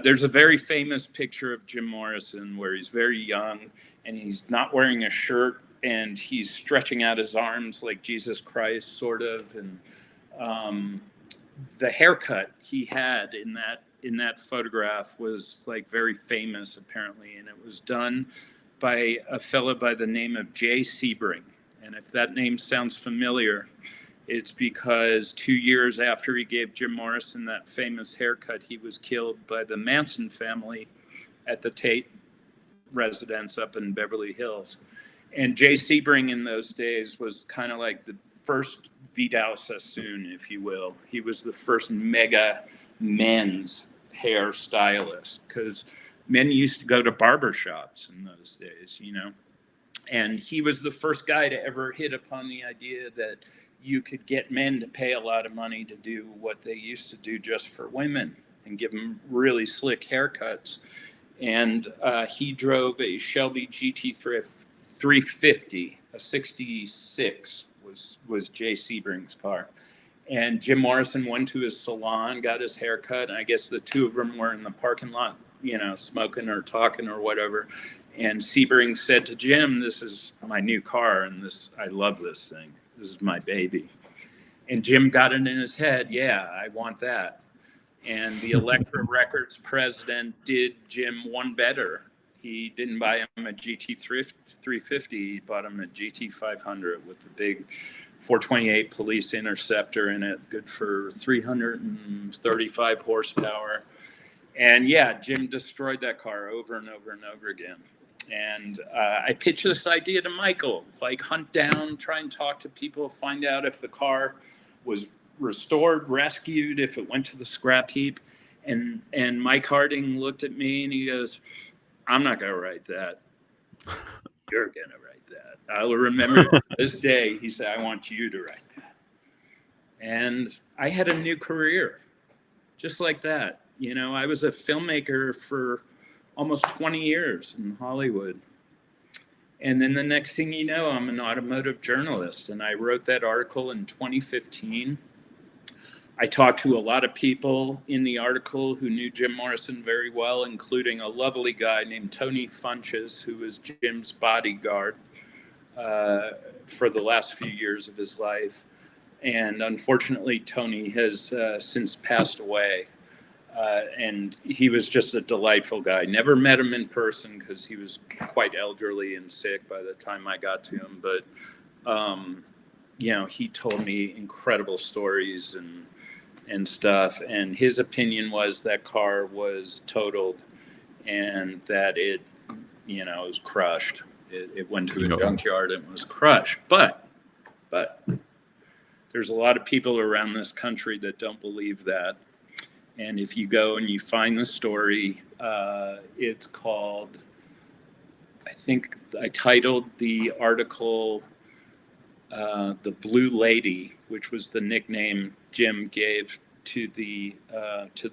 There's a very famous picture of Jim Morrison where he's very young and he's not wearing a shirt and he's stretching out his arms like Jesus Christ, sort of. And the haircut he had in that photograph was like very famous, apparently. And it was done by a fellow by the name of Jay Sebring. And if that name sounds familiar, it's because 2 years after he gave Jim Morrison that famous haircut, he was killed by the Manson family at the Tate residence up in Beverly Hills. And Jay Sebring in those days was kind of like the first Vidal Sassoon, if you will. He was the first mega men's hair stylist, because men used to go to barbershops in those days, And he was the first guy to ever hit upon the idea that you could get men to pay a lot of money to do what they used to do just for women and give them really slick haircuts. And he drove a Shelby GT350, a 66 was Jay Sebring's car. And Jim Morrison went to his salon, got his haircut, and I guess the two of them were in the parking lot, smoking or talking or whatever. And Sebring said to Jim, this is my new car, and I love this thing. This is my baby. And Jim got it in his head, yeah, I want that. And the Elektra Records president did Jim one better. He didn't buy him a GT350, he bought him a GT500 with the big 428 Police Interceptor in it, good for 335 horsepower. And yeah, Jim destroyed that car over and over and over again. And I pitched this idea to Michael, like hunt down, try and talk to people, find out if the car was restored, rescued, if it went to the scrap heap. And Mike Harding looked at me and he goes, I'm not going to write that. You're going to write that. I'll remember this day. He said, I want you to write that. And I had a new career just like that. I was a filmmaker for almost 20 years in Hollywood. And then the next thing you know, I'm an automotive journalist. And I wrote that article in 2015. I talked to a lot of people in the article who knew Jim Morrison very well, including a lovely guy named Tony Funches, who was Jim's bodyguard for the last few years of his life. And unfortunately, Tony has since passed away. And he was just a delightful guy. Never met him in person because he was quite elderly and sick by the time I got to him. But, he told me incredible stories and stuff. And his opinion was that car was totaled and that it was crushed. It went to a junkyard and was crushed. But there's a lot of people around this country that don't believe that. And if you go and you find the story, it's called I think I titled the article "The Blue Lady," which was the nickname Jim gave to the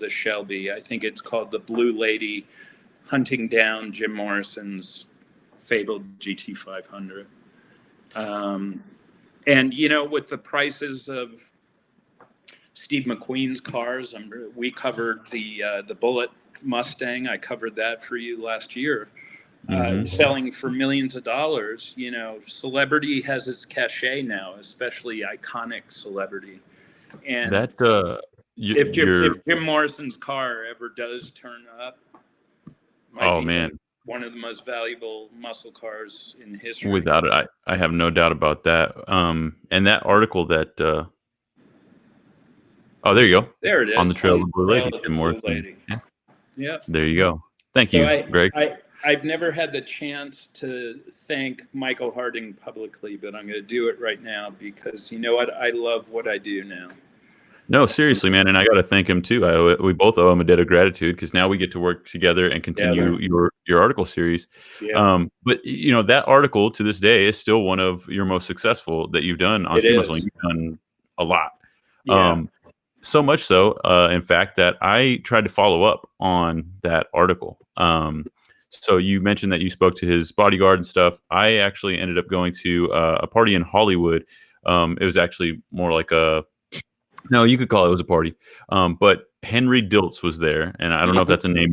Shelby. I think it's called "The Blue Lady: Hunting Down Jim Morrison's Fabled GT500." And with the prices of Steve McQueen's cars, we covered the Bullet Mustang. I covered that for you last year. Selling for millions of dollars. Celebrity has its cachet now, especially iconic celebrity. And if Jim Morrison's car ever does turn up, might be one of the most valuable muscle cars in history. Without it, I have no doubt about that. And that article that there you go. There it is. On the Trail of the Blue Lady, Jim Morrison. Yeah. There you go. Thank you, Greg. I've never had the chance to thank Michael Harding publicly, but I'm going to do it right now because you know what? I love what I do now. No, seriously, man. And I got to thank him too. We both owe him a debt of gratitude because now we get to work together and continue your article series. Yeah. But that article to this day is still one of your most successful that you've done on Street Muscle. You've done a lot. Yeah. So much so, in fact, that I tried to follow up on that article. So you mentioned that you spoke to his bodyguard and stuff. I actually ended up going to a party in Hollywood. It was actually more like you could call it was a party. But Henry Diltz was there. And I don't know if that's a name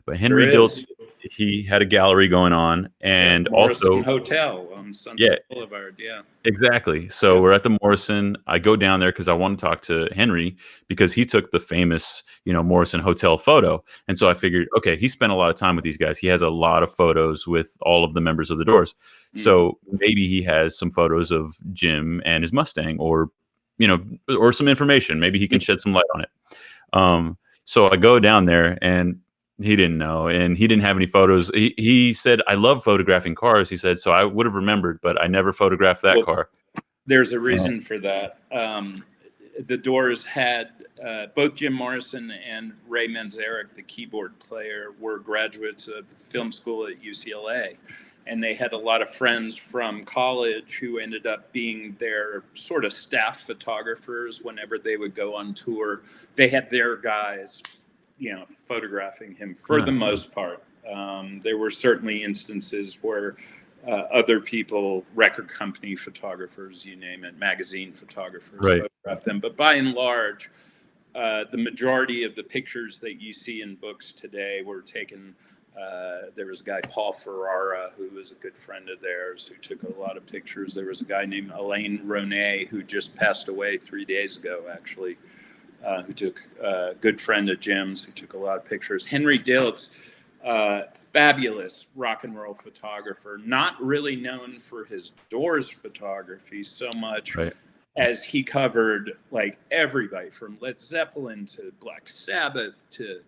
but Henry Diltz, he had a gallery going on. And also Hotel on Sunset Boulevard. Yeah, exactly. So we're at the Morrison. I go down there because I want to talk to Henry because he took the famous, Morrison Hotel photo. And so I figured, okay, he spent a lot of time with these guys. He has a lot of photos with all of the members of the Doors. So maybe he has some photos of Jim and his Mustang or some information. Maybe he can shed some light on it. So I go down there and he didn't know, and he didn't have any photos. He said, I love photographing cars. He said, so I would have remembered, but I never photographed that car. There's a reason for that. The Doors had both Jim Morrison and Ray Manzarek, the keyboard player, were graduates of film school at UCLA. And they had a lot of friends from college who ended up being their sort of staff photographers whenever they would go on tour. They had their guys photographing him for the most part. There were certainly instances where other people, record company photographers, you name it, magazine photographers, photographed them. But by and large, the majority of the pictures that you see in books today were taken. There was a guy, Paul Ferrara, who was a good friend of theirs, who took a lot of pictures. There was a guy named Alain Ronet, who just passed away 3 days ago, actually. Who took a good friend of Jim's, who took a lot of pictures. Henry Diltz, fabulous rock and roll photographer, not really known for his Doors photography so much as he covered like everybody from Led Zeppelin to Black Sabbath to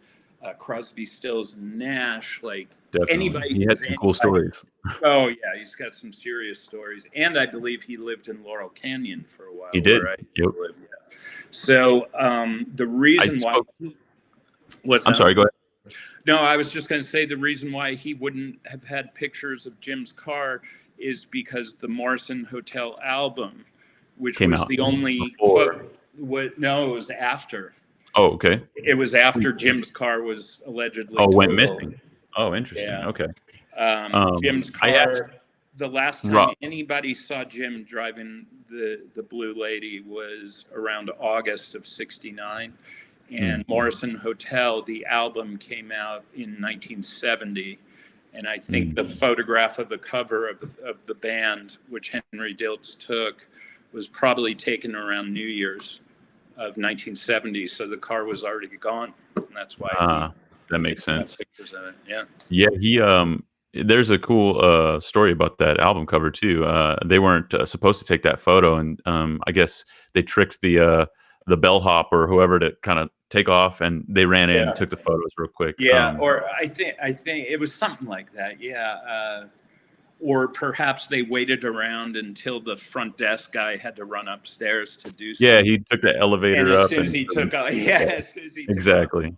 Crosby, Stills, and Nash. Like anybody. He had some cool stories. Oh yeah, he's got some serious stories, and I believe he lived in Laurel Canyon for a while. He did. Right? Yep. So the reason why. I'm sorry. Go ahead. No, I was just going to say the reason why he wouldn't have had pictures of Jim's car is because the Morrison Hotel album, which was the only. No, it was after. Oh, okay. It was after Jim's car was allegedly. Went missing. Oh, interesting. Yeah. Okay. Jim's car. The last time anybody saw Jim driving the Blue Lady was around August of '69, and Morrison Hotel, the album, came out in 1970, and I think the photograph of the cover of the band, which Henry Diltz took, was probably taken around New Year's of 1970. So the car was already gone, and that's why. That makes sense. Pictures of it. Yeah. Yeah. He There's a cool story about that album cover too. They weren't supposed to take that photo, and I guess they tricked the bellhop or whoever to kind of take off, and they ran in and took the photos real quick. Yeah, or I think it was something like that. Yeah, or perhaps they waited around until the front desk guy had to run upstairs to do something. Yeah, he took the elevator up. As soon as he took off, exactly.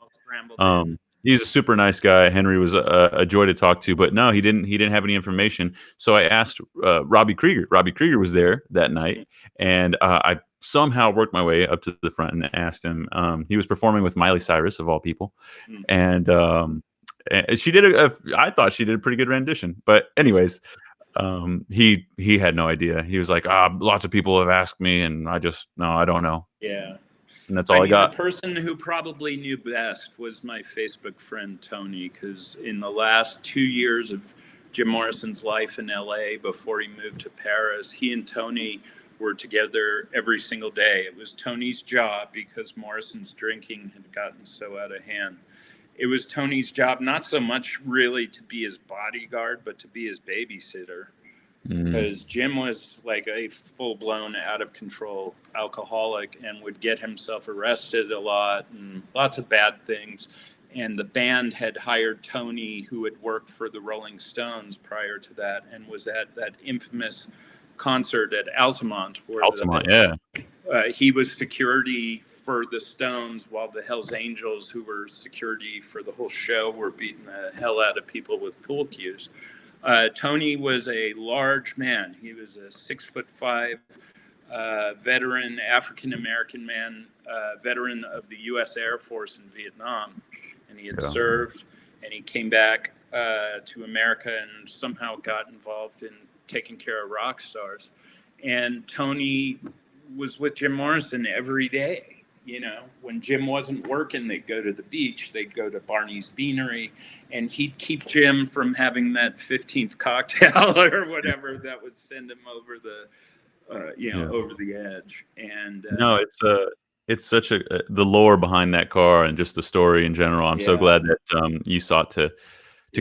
He's a super nice guy. Henry was a joy to talk to, but no, he didn't have any information. So I asked Robbie Krieger. Robbie Krieger was there that night, and I somehow worked my way up to the front and asked him. He was performing with Miley Cyrus of all people, and she did I thought she did a pretty good rendition. But anyways, he had no idea. He was like, lots of people have asked me, and I don't know. Yeah. And that's all I got. The person who probably knew best was my Facebook friend, Tony, because in the last 2 years of Jim Morrison's life in LA before he moved to Paris, he and Tony were together every single day. It was Tony's job because Morrison's drinking had gotten so out of hand. It was Tony's job, not so much really to be his bodyguard, but to be his babysitter. Because Jim was like a full-blown, out-of-control alcoholic and would get himself arrested a lot and lots of bad things. And the band had hired Tony, who had worked for the Rolling Stones prior to that, and was at that infamous concert at Altamont. He was security for the Stones while the Hells Angels, who were security for the whole show, were beating the hell out of people with pool cues. Tony was a large man. He was a 6'5" veteran, African-American man, veteran of the U.S. Air Force in Vietnam. And he had served, and he came back to America and somehow got involved in taking care of rock stars. And Tony was with Jim Morrison every day. You know, when Jim wasn't working, they'd go to the beach, they'd go to Barney's Beanery, and he'd keep Jim from having that 15th cocktail or whatever that would send him over the, over the edge. And no, it's such the lore behind that car and just the story in general. I'm so glad that you sought to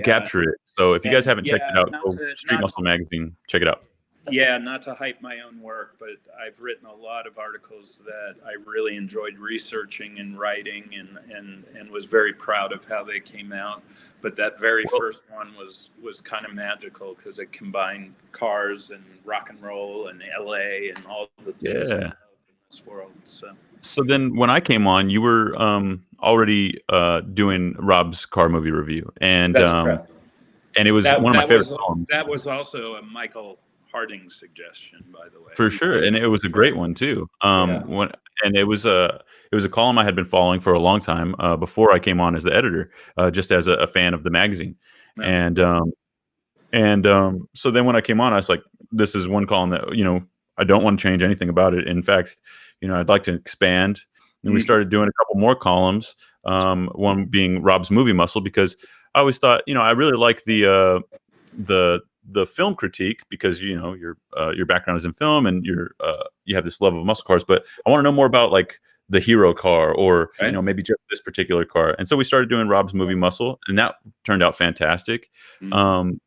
capture it. So if you guys haven't checked it out, go Street Muscle Magazine, check it out. Yeah, not to hype my own work, but I've written a lot of articles that I really enjoyed researching and writing and was very proud of how they came out. But that very first one was kind of magical because it combined cars and rock and roll and LA and all the things in this world. So then when I came on, you were already doing Rob's car movie review. And that's correct. And it was one of my favorite songs. That was also a Michael Harding suggestion, by the way. For sure, and it was a great one too. It was a column I had been following for a long time before I came on as the editor, just as a fan of the magazine. Nice. So then when I came on, I was like, this is one column that I don't want to change anything about it. In fact, I'd like to expand. And we started doing a couple more columns. One being Rob's Movie Muscle, because I always thought, I really like the film critique because your background is in film and you have this love of muscle cars, but I want to know more about like the hero car or maybe just this particular car. And so we started doing Rob's Movie Muscle, and that turned out fantastic. And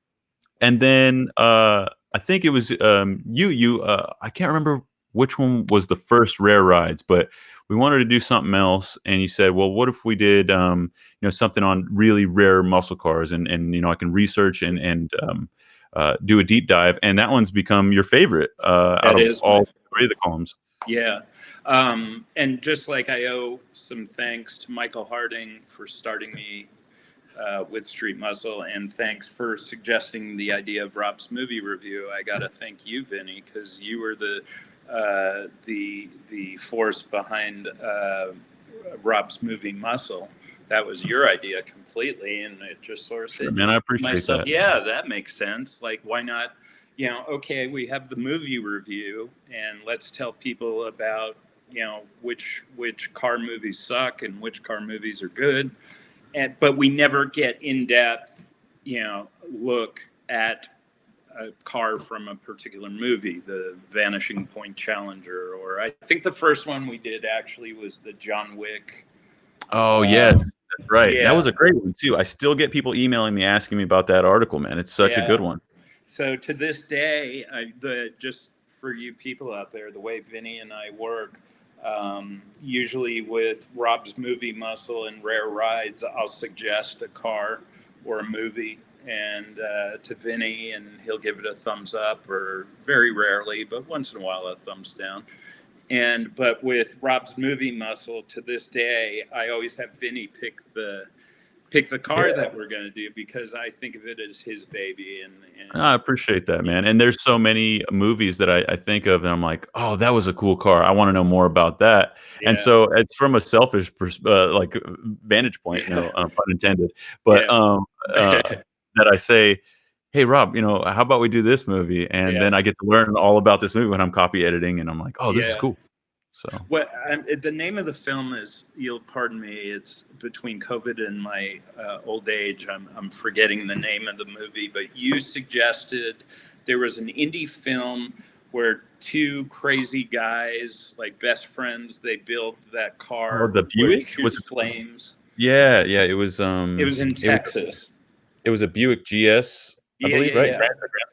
then I think it was I can't remember which one was the first Rare Rides, but we wanted to do something else, and you said, well, what if we did something on really rare muscle cars, and I can research and do a deep dive, and that one's become your favorite out of all three of the columns. Yeah. And just like I owe some thanks to Michael Harding for starting me with Street Muscle, and thanks for suggesting the idea of Rob's movie review, I got to thank you, Vinny, because you were the force behind Rob's Movie Muscle. That was your idea completely, and it just sort of said, man, I appreciate that. Yeah, that makes sense. Like, why not? Okay, we have the movie review, and let's tell people about which car movies suck and which car movies are good, but we never get in depth, look at a car from a particular movie, the Vanishing Point Challenger, or I think the first one we did actually was the John Wick. Oh yes. That's right. Yeah. That was a great one too. I still get people emailing me asking me about that article, man. It's such a good one. So to this day, just for you people out there, the way Vinny and I work, usually with Rob's Movie Muscle and Rare Rides, I'll suggest a car or a movie and to Vinny, and he'll give it a thumbs up, or very rarely, but once in a while, a thumbs down. But with Rob's Movie Muscle, to this day, I always have Vinny pick the pick the car that we're going to do, because I think of it as his baby. And I appreciate that, man. And there's so many movies that I think of, and I'm like, oh, that was a cool car. I want to know more about that. And yeah, so it's from a selfish like vantage point, pun intended. But that I say, hey, Rob, how about we do this movie? And then I get to learn all about this movie when I'm copy editing, and I'm like, oh, this is cool. So the name of the film is, you'll pardon me, it's between COVID and my old age. I'm forgetting the name of the movie, but you suggested there was an indie film where two crazy guys, like best friends, they built that car. The Buick was flames. Yeah, it was. It was in Texas. It was a Buick GS, I believe, right?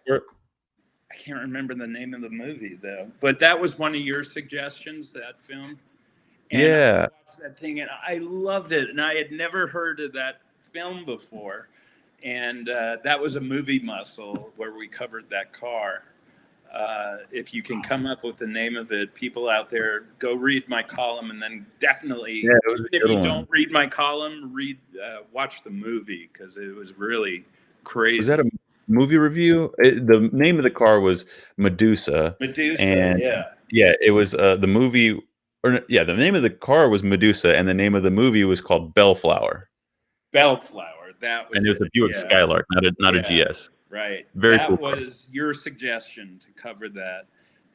Yeah. I can't remember the name of the movie though, but that was one of your suggestions, that film. And I watched that thing and I loved it, and I had never heard of that film before. And that was a movie muscle where we covered that car. If you can come up with the name of it, people out there, go read my column, and then definitely, if you don't read my column, watch the movie, because it was really crazy. Was that a movie review? The name of the car was Medusa. And it was the movie, the name of the car was Medusa, and the name of the movie was called Bellflower. That was, and it was a Buick Skylark, not a GS. Right. Very that cool was your suggestion to cover that.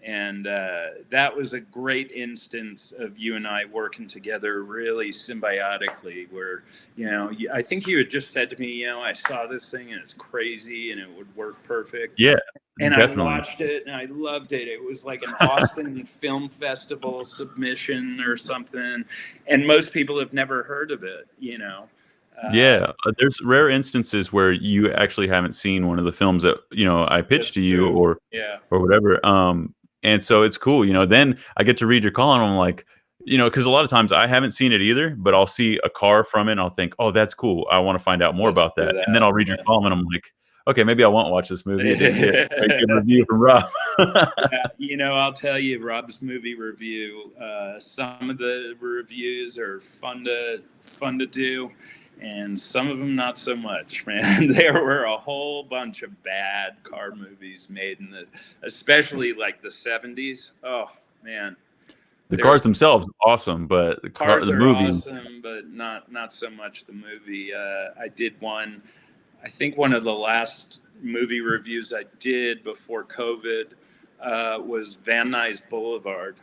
And that was a great instance of you and I working together really symbiotically, where, I think you had just said to me, I saw this thing and it's crazy and it would work perfect. Yeah. And definitely. I watched it and I loved it. It was like an Austin Film Festival submission or something. And most people have never heard of it, there's rare instances where you actually haven't seen one of the films that I pitched to you or whatever. And so it's cool, then I get to read your column. And I'm like, because a lot of times I haven't seen it either, but I'll see a car from it and I'll think, oh, that's cool, I want to find out more about that. And then I'll read your column and I'm like, okay, maybe I won't watch this movie. It didn't get a good review from Rob. I'll tell you, Rob's movie review, some of the reviews are fun to do, and some of them not so much, man. There were a whole bunch of bad car movies made especially like the 70s. Oh man. The cars themselves are awesome, but the movie, awesome, but not so much the movie. I did one. I think one of the last movie reviews I did before COVID was Van Nuys Boulevard.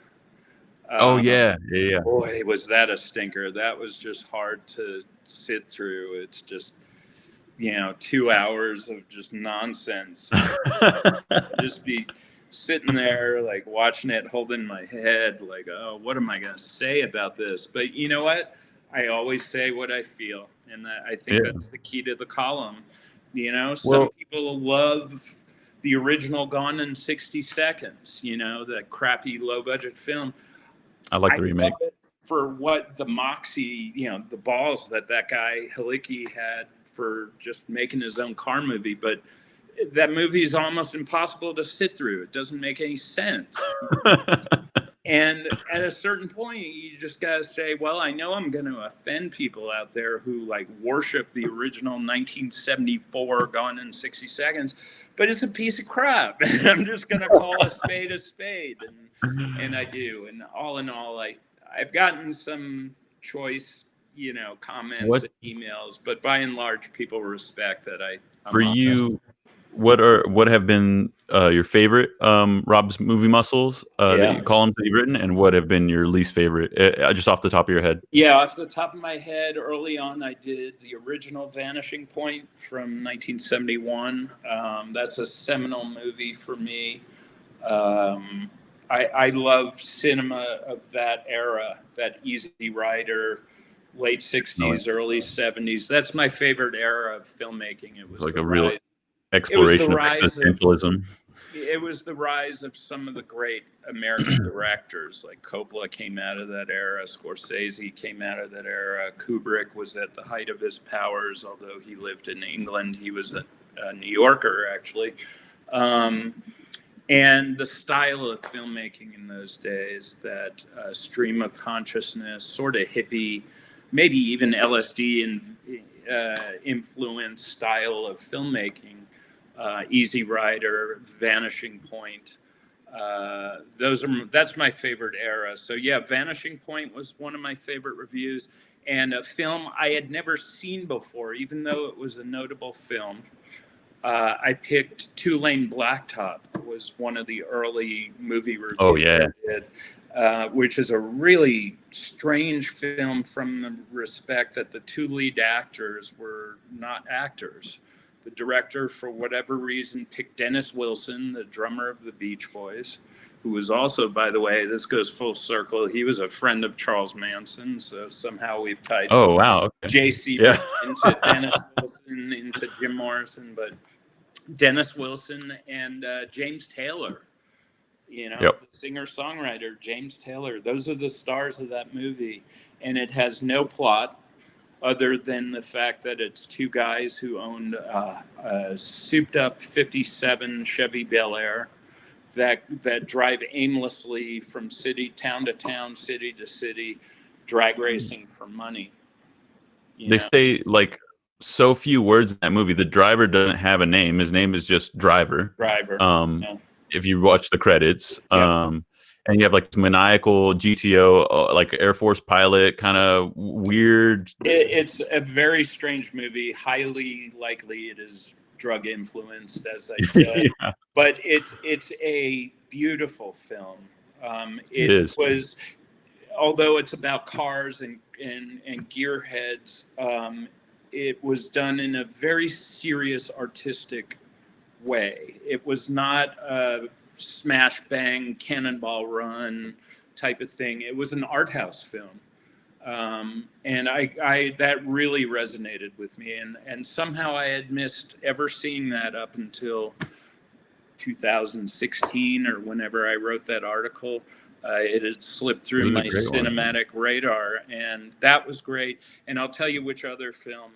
Boy, was that a stinker. That was just hard to sit through. It's just, 2 hours of just nonsense. Just be sitting there, like, watching it, holding my head, like, oh, what am I going to say about this? But you know what? I always say what I feel. And I think that's the key to the column. Some people love the original Gone in 60 Seconds, that crappy low budget film. I like the remake. Love it for what the moxie, the balls that guy Halicki had for just making his own car movie. But that movie is almost impossible to sit through. It doesn't make any sense. And at a certain point, you just got to say, well, I know I'm going to offend people out there who like worship the original 1974 Gone in 60 Seconds, but it's a piece of crap. And I'm just going to call a spade a spade. And I do. And all in all, I've gotten some choice, comments and emails, but by and large, people respect that For you, what have been your favorite Rob's movie muscles columns that you've written, and what have been your least favorite, just off the top of your head? Off the top of my head, early on I did the original Vanishing Point from 1971. That's a seminal movie for me. I love cinema of that era, that Easy Rider, late 60s, early 70s. That's my favorite era of filmmaking. It was like a real exploration of existentialism. It was the rise of some of the great American directors. Like Coppola came out of that era. Scorsese came out of that era. Kubrick was at the height of his powers, although he lived in England. He was a New Yorker, actually. And the style of filmmaking in those days, that stream of consciousness, sort of hippie, maybe even LSD influence style of filmmaking. Easy Rider, Vanishing Point. That's my favorite era. So yeah, Vanishing Point was one of my favorite reviews, and a film I had never seen before, even though it was a notable film. I picked Two Lane Blacktop, was one of the early movie reviews I did, which is a really strange film from the respect that the two lead actors were not actors. The director, for whatever reason, picked Dennis Wilson, the drummer of the Beach Boys, who was also, by the way, this goes full circle, he was a friend of Charles Manson, so somehow we've tied J.C. into Dennis Wilson, into Jim Morrison, but Dennis Wilson and James Taylor, the singer-songwriter, James Taylor, those are the stars of that movie, and it has no plot other than the fact that it's two guys who owned a souped-up 57 Chevy Bel Air that drive aimlessly from town to town, city to city, drag racing for money. They say like so few words in that movie. The driver doesn't have a name. His name is just Driver. If you watch the credits. And you have like maniacal GTO, like Air Force pilot, kind of weird. It's a very strange movie. Highly likely it is drug influenced, as I said. But it's a beautiful film. It was, although it's about cars and gearheads, it was done in a very serious artistic way. It was not a smash bang cannonball run type of thing. It was an art house film, and I that really resonated with me, and somehow I had missed ever seeing that up until 2016 or whenever I wrote that article. It had slipped through my cinematic radar, and that was great. And I'll tell you which other film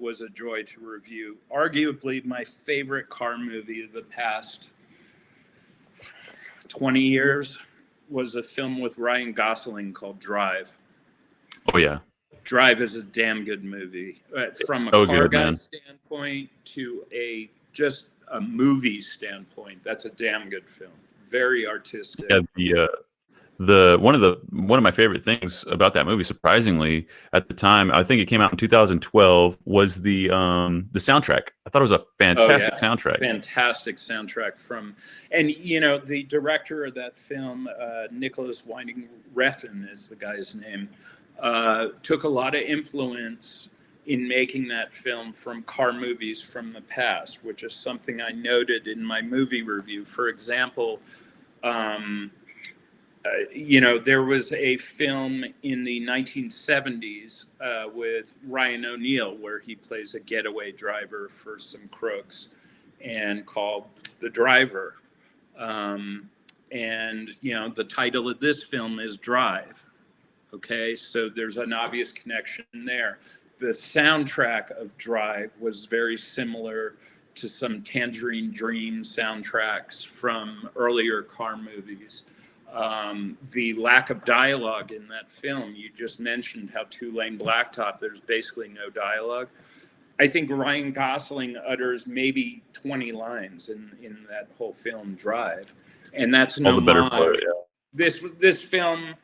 was a joy to review. Arguably my favorite car movie of the past 20 years was a film with Ryan Gosling called Drive. Oh yeah, Drive is a damn good movie from a car guy standpoint to just a movie standpoint. That's a damn good film. Very artistic. Yeah, one of my favorite things about that movie, surprisingly, at the time, I think it came out in 2012, was the soundtrack. I thought it was a fantastic soundtrack. Fantastic soundtrack and the director of that film, Nicholas Winding Refn is the guy's name, took a lot of influence in making that film from car movies from the past, which is something I noted in my movie review. For example, there was a film in the 1970s with Ryan O'Neal where he plays a getaway driver for some crooks, and called The Driver. And the title of this film is Drive. Okay, so there's an obvious connection there. The soundtrack of Drive was very similar to some Tangerine Dream soundtracks from earlier car movies. The lack of dialogue in that film, you just mentioned how Two Lane Blacktop, there's basically no dialogue. I think Ryan Gosling utters maybe 20 lines in that whole film, Drive. And that's an homage. This film,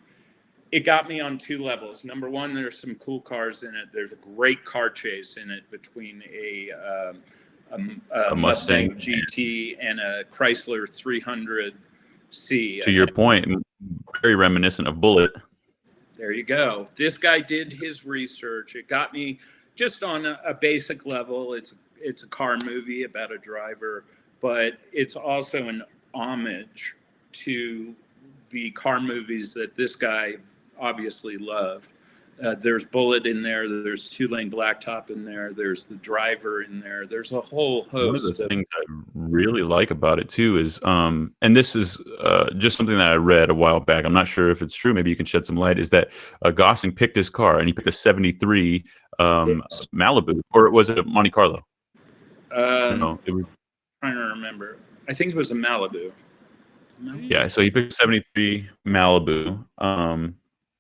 it got me on two levels. Number one, there's some cool cars in it. There's a great car chase in it between a Mustang GT and a Chrysler 300C. To your point, very reminiscent of Bullitt. There you go. This guy did his research. It got me just on a basic level. It's a car movie about a driver, but it's also an homage to the car movies that this guy obviously loved. There's Bullitt in there. There's Two Lane Blacktop in there. There's The Driver in there. There's a whole host. One of the things I really like about it too is, and this is just something that I read a while back. I'm not sure if it's true. Maybe you can shed some light. Is that Gosling picked his car and he picked a '73 Malibu, or was it a Monte Carlo? It was. Trying to remember. I think it was a Malibu. Yeah, so he picked a '73 Malibu.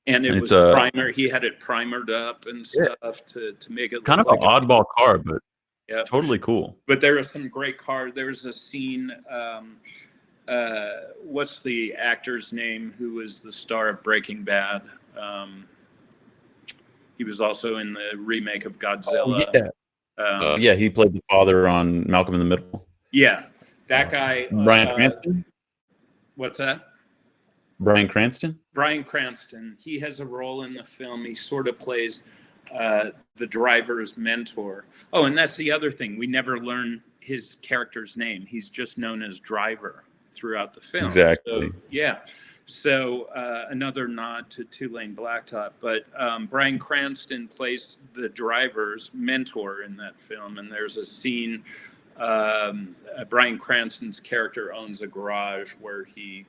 And it And was it's a primer. He had it primered up and stuff to make it kind look of like an oddball car, but yeah. totally cool. But there are some great cars. There's a scene. What's the actor's name who was the star of Breaking Bad? He was also in the remake of Godzilla. Yeah, he played the father on Malcolm in the Middle. Yeah, that guy. Bryan Cranston? What's that? Bryan Cranston? Bryan Cranston. He has a role in the film. He sort of plays the driver's mentor. Oh, and that's the other thing. We never learn his character's name. He's just known as Driver throughout the film. Exactly. So, yeah. So another nod to Two-Lane Blacktop. But Bryan Cranston plays the driver's mentor in that film. And there's a scene, Bryan Cranston's character owns a garage where he,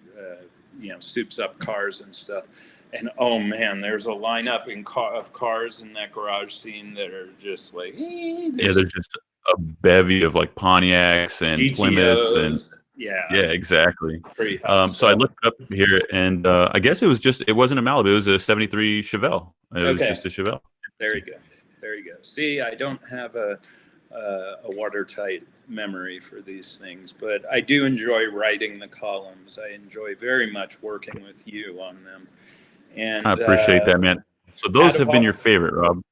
soups up cars and stuff. And oh man, there's a lineup of cars in that garage scene that are just like, there's just a bevy of like Pontiacs and GTOs. Plymouths and yeah, exactly. Pretty hot so I looked up here, and I guess it wasn't a Malibu, it was a '73 Chevelle. It was just a Chevelle. There you go. See, I don't have a watertight memory for these things, but I do enjoy writing the columns. I enjoy very much working with you on them. And I appreciate that, man. So those have been your favorite, Rob.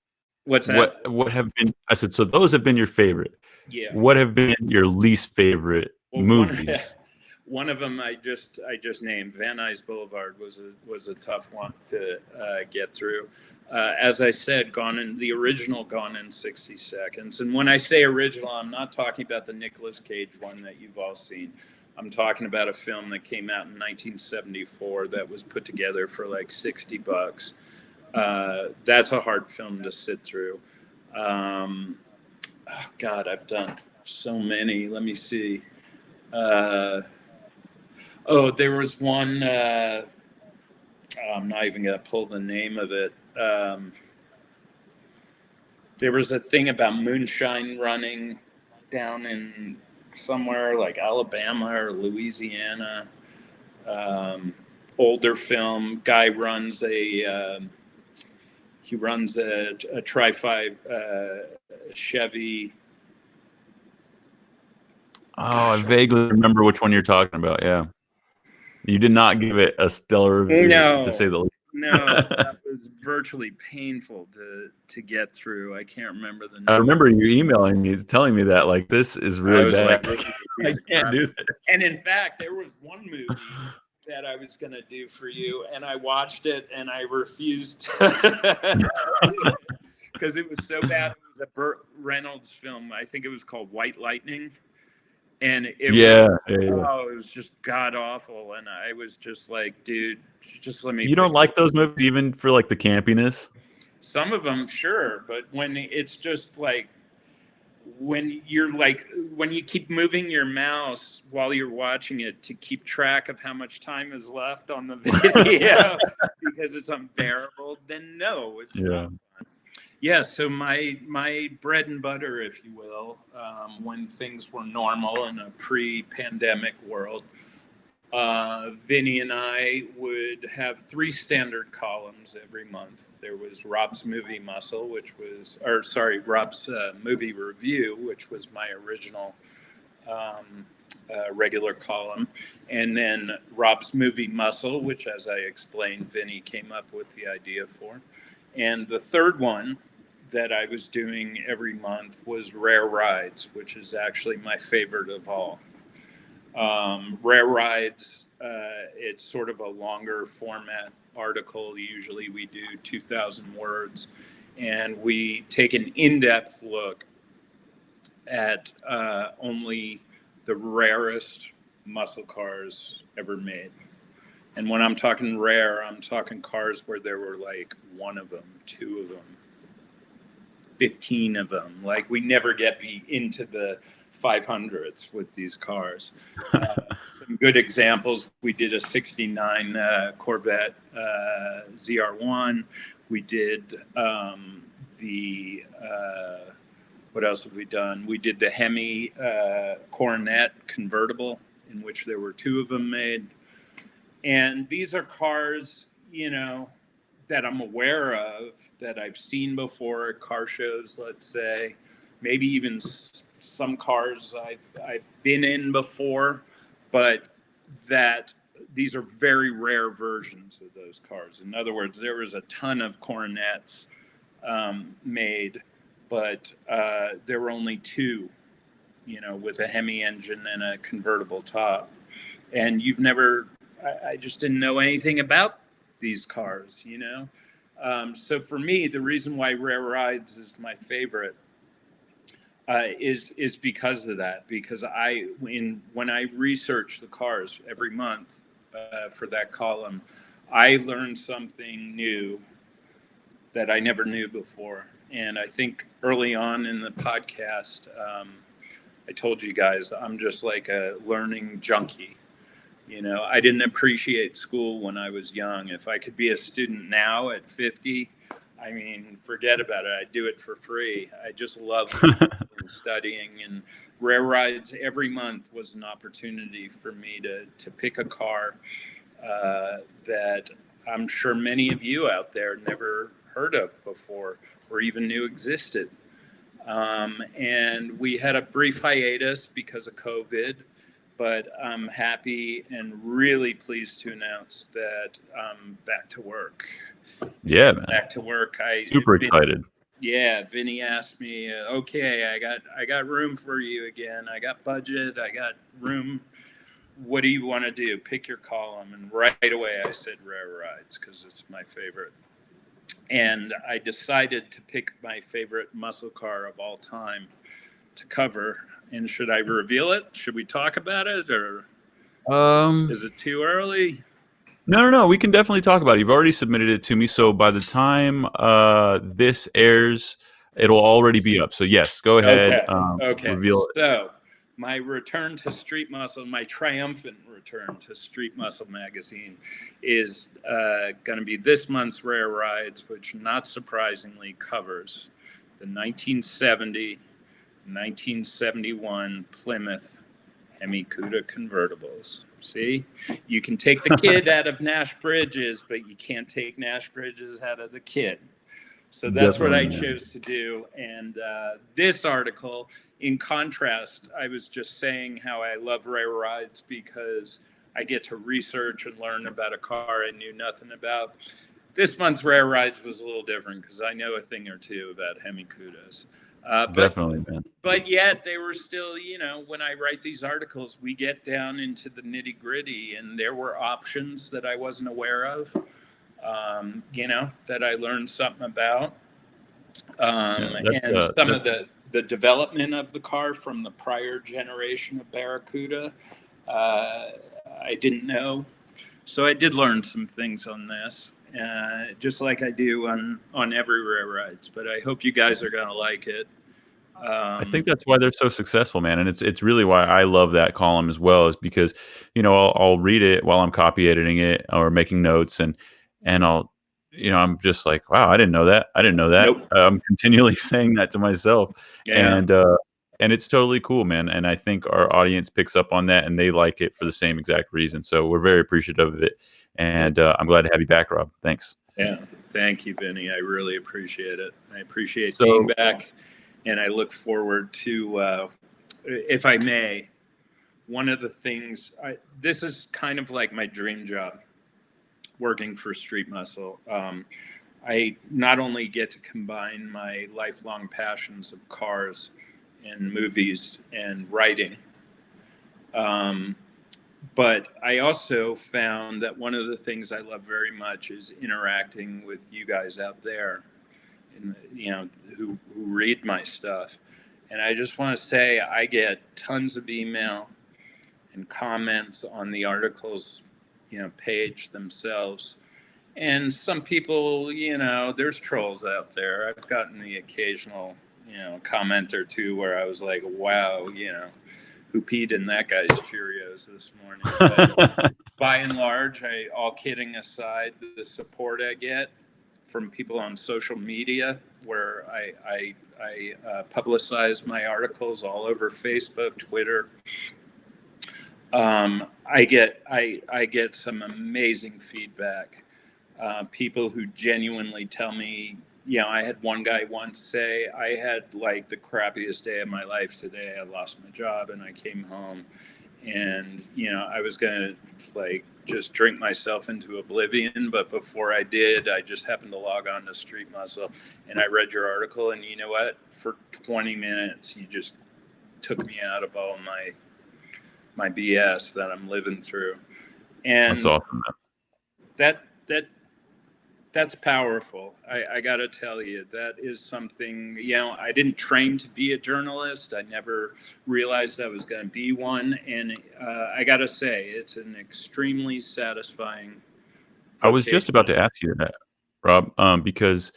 What's that? What have been? I said, so those have been your favorite. Yeah. What have been your least favorite movies? One of them I just named. Van Nuys Boulevard was a tough one to get through. As I said, the original Gone in 60 Seconds. And when I say original, I'm not talking about the Nicolas Cage one that you've all seen. I'm talking about a film that came out in 1974 that was put together for like $60. That's a hard film to sit through. Oh God, I've done so many. Let me see. There was one. I'm not even gonna pull the name of it. There was a thing about moonshine running down in somewhere like Alabama or Louisiana. Older film. Guy runs a Tri-5 Chevy. Oh, I vaguely remember which one you're talking about. Yeah, you did not give it a stellar review, to say the least. No, that was virtually painful to get through. I can't remember the name. I remember you emailing me, telling me that like this is really bad. Like, I can't do this. And in fact, there was one movie that I was going to do for you, and I watched it and I refused because it was so bad. It was a Burt Reynolds film. I think it was called White Lightning. And it was just god awful. And I was just like, dude, just let me. You don't like those movies even for like the campiness? Some of them, sure. But when it's just like, when you keep moving your mouse while you're watching it to keep track of how much time is left on the video because it's unbearable, then no, it's not fun. Yeah, so my bread and butter, if you will, when things were normal in a pre-pandemic world, Vinny and I would have 3 standard columns every month. There was Rob's Movie Muscle, Rob's Movie Review, which was my original regular column, and then Rob's Movie Muscle, which, as I explained, Vinny came up with the idea for. And the third one that I was doing every month was Rare Rides, which is actually my favorite of all. Rare Rides, it's sort of a longer format article. Usually we do 2,000 words, and we take an in-depth look at only the rarest muscle cars ever made. And when I'm talking rare, I'm talking cars where there were like 1 of them, 2 of them, 15 of them. Like, we never get into the 500s with these cars. Some good examples: we did a 69 Corvette ZR1. We did what else have we done? We did the Hemi Coronet convertible, in which there were 2 of them made. And these are cars, that I'm aware of, that I've seen before at car shows, let's say, maybe even some cars I've been in before, but that these are very rare versions of those cars. In other words, there was a ton of Coronets made, but there were only two, with a Hemi engine and a convertible top. And I just didn't know anything about these cars, So for me, the reason why Rare Rides is my favorite is because of that. Because when I research the cars every month for that column, I learn something new that I never knew before. And I think early on in the podcast, I told you guys I'm just like a learning junkie. I didn't appreciate school when I was young. If I could be a student now at 50, I mean, forget about it. I'd do it for free. I just love studying, and Rare Rides every month was an opportunity for me to pick a car that I'm sure many of you out there never heard of before or even knew existed. And we had a brief hiatus because of COVID, but I'm happy and really pleased to announce that I'm back to work. Yeah, man. Back to work. Super excited. Yeah, Vinny asked me, okay, I got room for you again. I got budget. I got room. What do you want to do? Pick your column. And right away I said Rare Rides because it's my favorite. And I decided to pick my favorite muscle car of all time to cover. And should I reveal it? Should we talk about it, or is it too early? No. We can definitely talk about it. You've already submitted it to me, so by the time this airs, it'll already be up. So yes, go ahead. Okay. Reveal it. So my return to Street Muscle, my triumphant return to Street Muscle magazine, is going to be this month's Rare Rides, which not surprisingly covers the 1971 Plymouth Hemi Cuda convertibles. See, you can take the kid out of Nash Bridges, but you can't take Nash Bridges out of the kid. So that's what I chose to do. And this article, in contrast, I was just saying how I love Rare Rides because I get to research and learn about a car I knew nothing about. This month's Rare Rides was a little different because I know a thing or two about Hemi Cudas. Definitely, man. But yet they were still, when I write these articles, we get down into the nitty gritty, and there were options that I wasn't aware of, that I learned something about. And some of the development of the car from the prior generation of Barracuda, I didn't know. So I did learn some things on this. Just like I do on every Rare Rides, but I hope you guys are going to like it. I think that's why they're so successful, man, and it's really why I love that column as well, is because I'll read it while I'm copy editing it or making notes, and I'll I'm just like, wow, I didn't know that. Nope. I'm continually saying that to myself, Yeah. and it's totally cool, man. And I think our audience picks up on that, and they like it for the same exact reason. So we're very appreciative of it. And I'm glad to have you back, Rob. Thanks. Yeah. Thank you, Vinny. I really appreciate it. I appreciate being back. And I look forward to, if I may, one of the things, this is kind of like my dream job, working for Street Muscle. I not only get to combine my lifelong passions of cars and movies and writing, but I also found that one of the things I love very much is interacting with you guys out there, who read my stuff. And I just want to say I get tons of email and comments on the articles, page themselves. And some people, there's trolls out there. I've gotten the occasional, comment or two where I was like, wow, who peed in that guy's Cheerios this morning? But by and large, all kidding aside, the support I get from people on social media, where I publicize my articles all over Facebook, Twitter. I get some amazing feedback. people who genuinely tell me, I had one guy once say, I had like the crappiest day of my life today. I lost my job and I came home and, I was going to like just drink myself into oblivion. But before I did, I just happened to log on to Street Muscle and I read your article, and you know what? For 20 minutes, you just took me out of all my BS that I'm living through. And that's awesome, man. That's powerful. I got to tell you, that is something, I didn't train to be a journalist. I never realized I was going to be one. And I got to say, it's an extremely satisfying vocation. I was just about to ask you that, Rob, because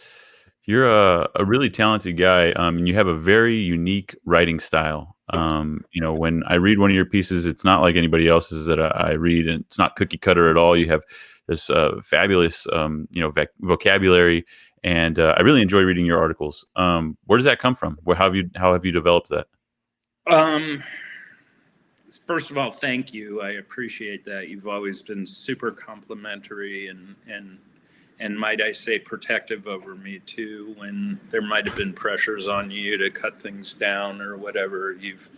you're a really talented guy, and you have a very unique writing style. When I read one of your pieces, it's not like anybody else's that I read, and it's not cookie cutter at all. You have this fabulous, vocabulary, and I really enjoy reading your articles. Where does that come from? How have you developed that? First of all, thank you. I appreciate that. You've always been super complimentary and might I say protective over me too, when there might have been pressures on you to cut things down or whatever. You've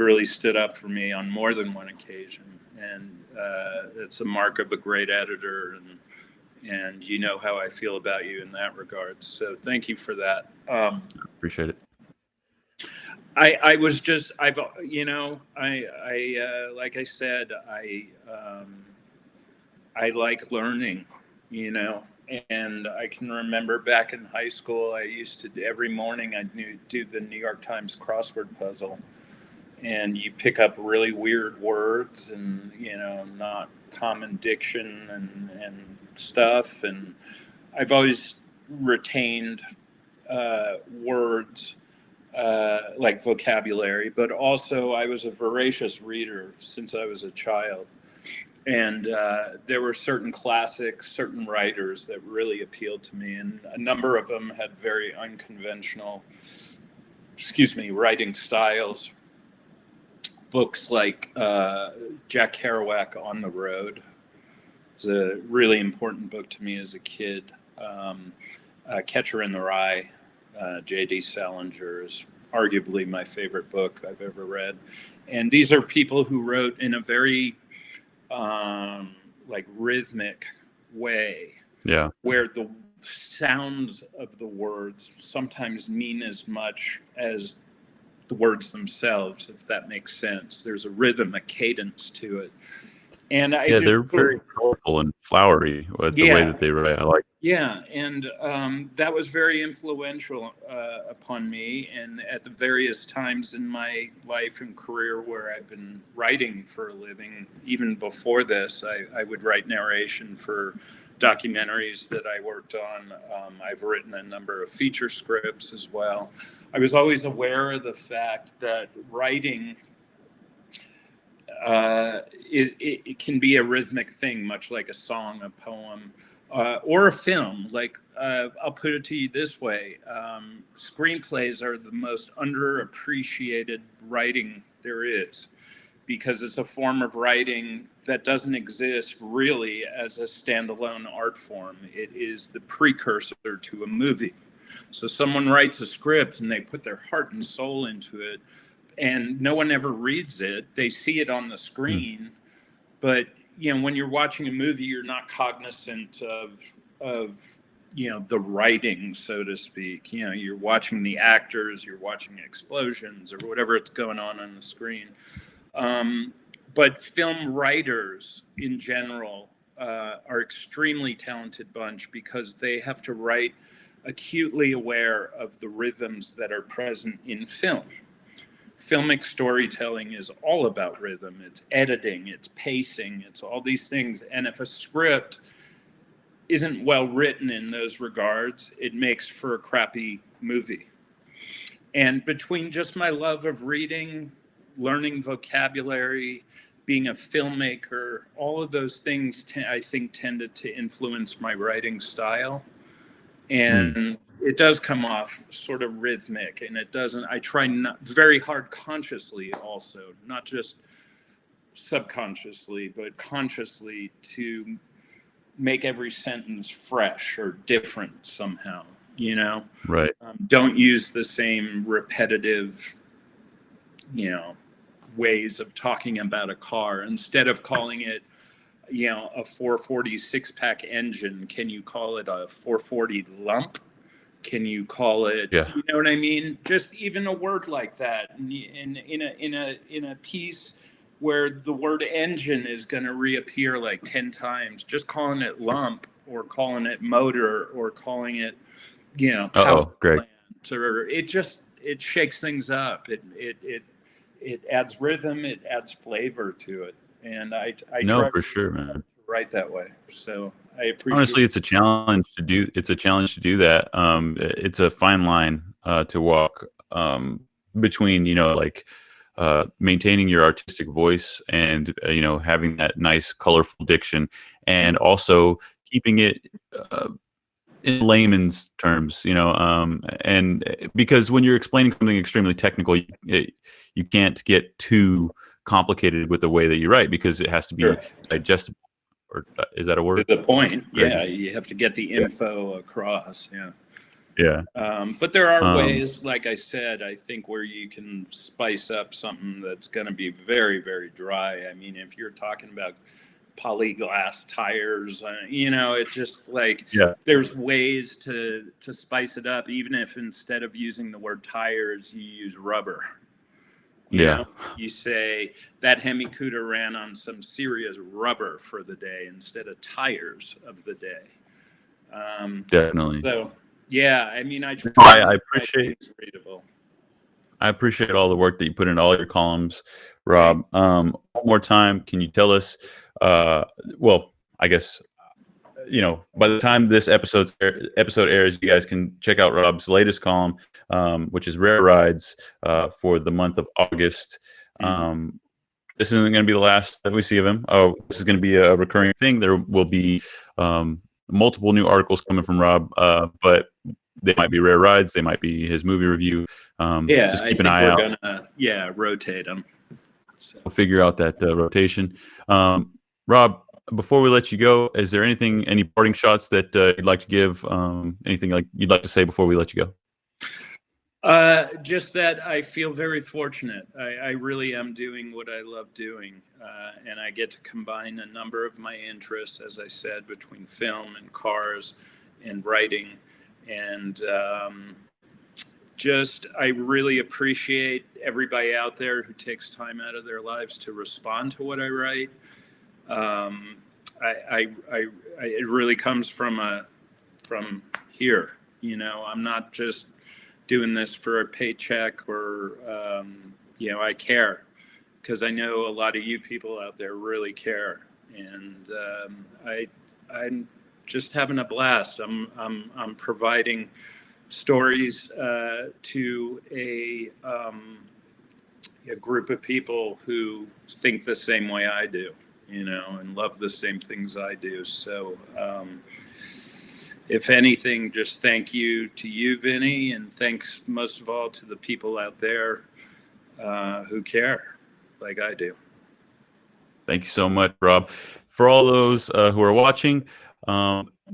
really stood up for me on more than one occasion, and it's a mark of a great editor, and you know how I feel about you in that regard. So thank you for that. Appreciate it. I was just, like I said, I like learning, and I can remember back in high school, I used to, every morning I'd do the New York Times crossword puzzle, and you pick up really weird words and, not common diction and stuff. And I've always retained words, like vocabulary, but also I was a voracious reader since I was a child. And there were certain classics, certain writers that really appealed to me. And a number of them had very unconventional, writing styles. Books like Jack Kerouac, On the Road, was a really important book to me as a kid. Catcher in the Rye, J.D. Salinger is arguably my favorite book I've ever read. And these are people who wrote in a very rhythmic way, where the sounds of the words sometimes mean as much as the words themselves, if that makes sense. There's a rhythm, a cadence to it. And they're very colorful and flowery with the way that they write. I like. Yeah, and that was very influential upon me. And at the various times in my life and career where I've been writing for a living, even before this, I would write narration for documentaries that I worked on. I've written a number of feature scripts as well. I was always aware of the fact that writing, it can be a rhythmic thing, much like a song, a poem, or a film. I'll put it to you this way. Screenplays are the most underappreciated writing there is, because it's a form of writing that doesn't exist really as a standalone art form. It is the precursor to a movie. So someone writes a script and they put their heart and soul into it, and no one ever reads it. They see it on the screen, but when you're watching a movie, you're not cognizant of the writing, so to speak. You're watching the actors, you're watching explosions or whatever it's going on the screen. But film writers in general are extremely talented bunch, because they have to write acutely aware of the rhythms that are present in film. Filmic storytelling is all about rhythm. It's editing, it's pacing, it's all these things. And if a script isn't well written in those regards, it makes for a crappy movie. And between just my love of reading, learning vocabulary, being a filmmaker, all of those things I think tended to influence my writing style. And it does come off sort of rhythmic, and it doesn't, I try not very hard consciously also, not just subconsciously, but consciously, to make every sentence fresh or different somehow, you know? Right. Don't use the same repetitive, you know, ways of talking about a car. Instead of calling it, you know, a 440 six-pack engine, can you call it a 440 lump? Can you call it, Yeah. you know what I mean? Just even a word like that in a piece where the word engine is going to reappear like 10 times, just calling it lump or calling it motor or calling it, you know, power Greg. plant, or it shakes things up. It adds rhythm, it adds flavor to it. And I try for sure, man. to write that way. So I appreciate Honestly, it's a challenge to do. It's a challenge to do that. It's a fine line to walk between, you know, like maintaining your artistic voice and you know, having that nice, colorful diction, and also keeping it in layman's terms, you know, and because when you're explaining something extremely technical, you can't get too complicated with the way that you write, because it has to be Sure. digestible. Or is that a word? to the point. Greg? Yeah, you have to get the info across. Yeah. Yeah. But there are ways, like I said, I think, where you can spice up something that's going to be very, very dry. I mean, if you're talking about polyglass tires, you know, it's just like, there's ways to spice it up, even if instead of using the word tires, you use rubber. You know, you say that Hemi Cuda ran on some serious rubber for the day instead of tires of the day. Definitely. So, yeah, I mean, I appreciate readable. I appreciate all the work that you put into all your columns, Rob. One more time, can you tell us? Well, I guess, you know, by the time this episode airs, you guys can check out Rob's latest column, which is Rare Rides, for the month of August. This isn't going to be the last that we see of him. Oh, this is going to be a recurring thing. There will be multiple new articles coming from Rob, but they might be Rare Rides. They might be his movie review. Just keep an eye out. We're gonna, rotate them. So. We'll figure out that rotation. Rob, before we let you go, is there any parting shots that you'd like to give? Anything like you'd like to say before we let you go? Just that I feel very fortunate. I really am doing what I love doing, and I get to combine a number of my interests, as I said, between film and cars and writing. And I really appreciate everybody out there who takes time out of their lives to respond to what I write. It really comes from here. You know, I'm not just doing this for a paycheck or, I care, because I know a lot of you people out there really care. And I'm just having a blast. I'm providing stories to a group of people who think the same way I do, you know, and love the same things I do. So if anything, just thank you to you, Vinny, and thanks most of all to the people out there who care like I do. Thank you so much, Rob. For all those who are watching,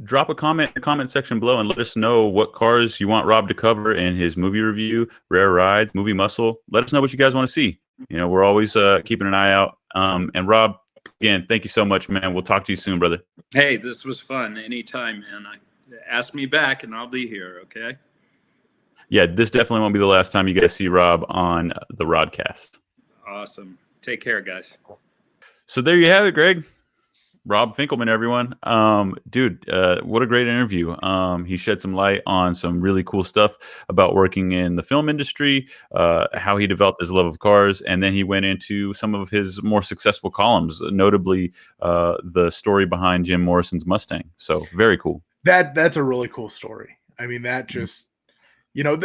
drop a comment in the comment section below and let us know what cars you want Rob to cover in his movie review, Rare Rides, Movie Muscle. Let us know what you guys want to see. You know, we're always keeping an eye out. And Rob, again, thank you so much, man. We'll talk to you soon, brother. Hey, this was fun. Anytime, man. Ask me back and I'll be here, okay? Yeah, this definitely won't be the last time you guys see Rob on the RodCAST. Awesome. Take care, guys. So there you have it, Greg. Rob Finkelman, everyone. Dude, what a great interview. He shed some light on some really cool stuff about working in the film industry, how he developed his love of cars, and then he went into some of his more successful columns, notably the story behind Jim Morrison's Mustang. So very cool. That's a really cool story. I mean, that just, you know,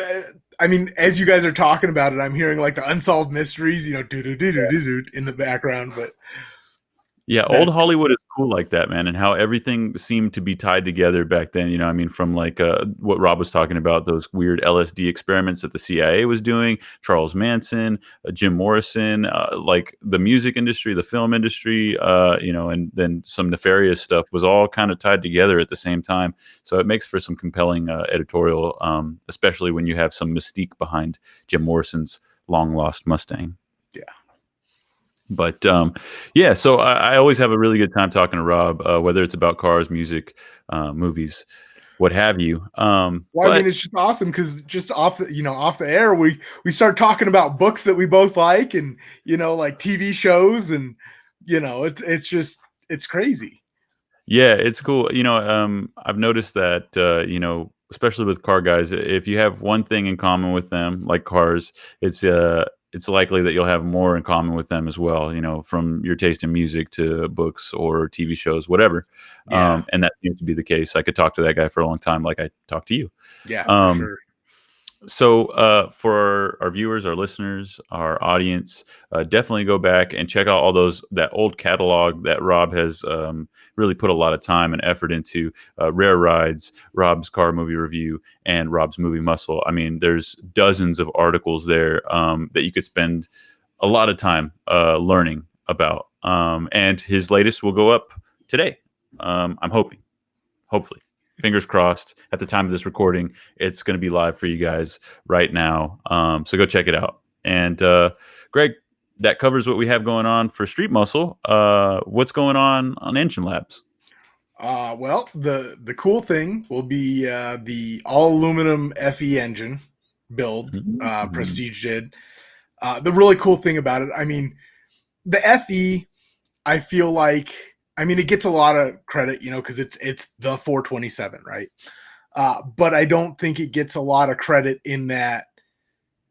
as you guys are talking about it, I'm hearing like the unsolved mysteries, you know, in the background, but yeah, old Hollywood is cool like that, man, and how everything seemed to be tied together back then. You know, I mean, from like what Rob was talking about, those weird LSD experiments that the CIA was doing, Charles Manson, Jim Morrison, like the music industry, the film industry, you know, and then some nefarious stuff was all kind of tied together at the same time. So it makes for some compelling editorial, especially when you have some mystique behind Jim Morrison's long lost Mustang. Yeah. But yeah, so I always have a really good time talking to Rob, whether it's about cars, music, movies, what have you. Well, I mean, it's just awesome because just off the air, we start talking about books that we both like, and like TV shows, and it's crazy. Yeah, it's cool. I've noticed that especially with car guys, if you have one thing in common with them, like cars, it's likely that you'll have more in common with them as well, from your taste in music to books or TV shows, whatever. Yeah. And that seems to be the case. I could talk to that guy for a long time, like I talked to you. Yeah, for sure. So for our viewers, our listeners, our audience, definitely go back and check out that old catalog that Rob has really put a lot of time and effort into. Rare Rides, Rob's Car Movie Review, and Rob's Movie Muscle. I mean, there's dozens of articles there that you could spend a lot of time learning about. And his latest will go up today. I'm hopefully. Fingers crossed. At the time of this recording, it's going to be live for you guys right now. So go check it out. And Greg, that covers what we have going on for Street Muscle. What's going on Engine Labs? Well, the cool thing will be the all aluminum FE engine build Prestige did. The really cool thing about it, I mean, the FE, I feel like, it gets a lot of credit, because it's the 427, right? But I don't think it gets a lot of credit in that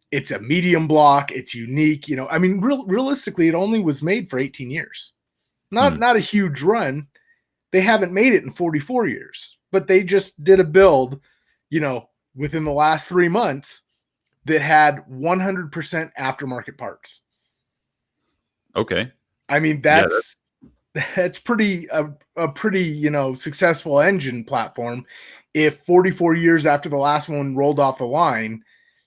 it's a medium block, it's unique, realistically, it only was made for 18 years. Not a huge run. They haven't made it in 44 years, but they just did a build, within the last 3 months that had 100% aftermarket parts. Okay. I mean, that's pretty a pretty successful engine platform. If 44 years after the last one rolled off the line,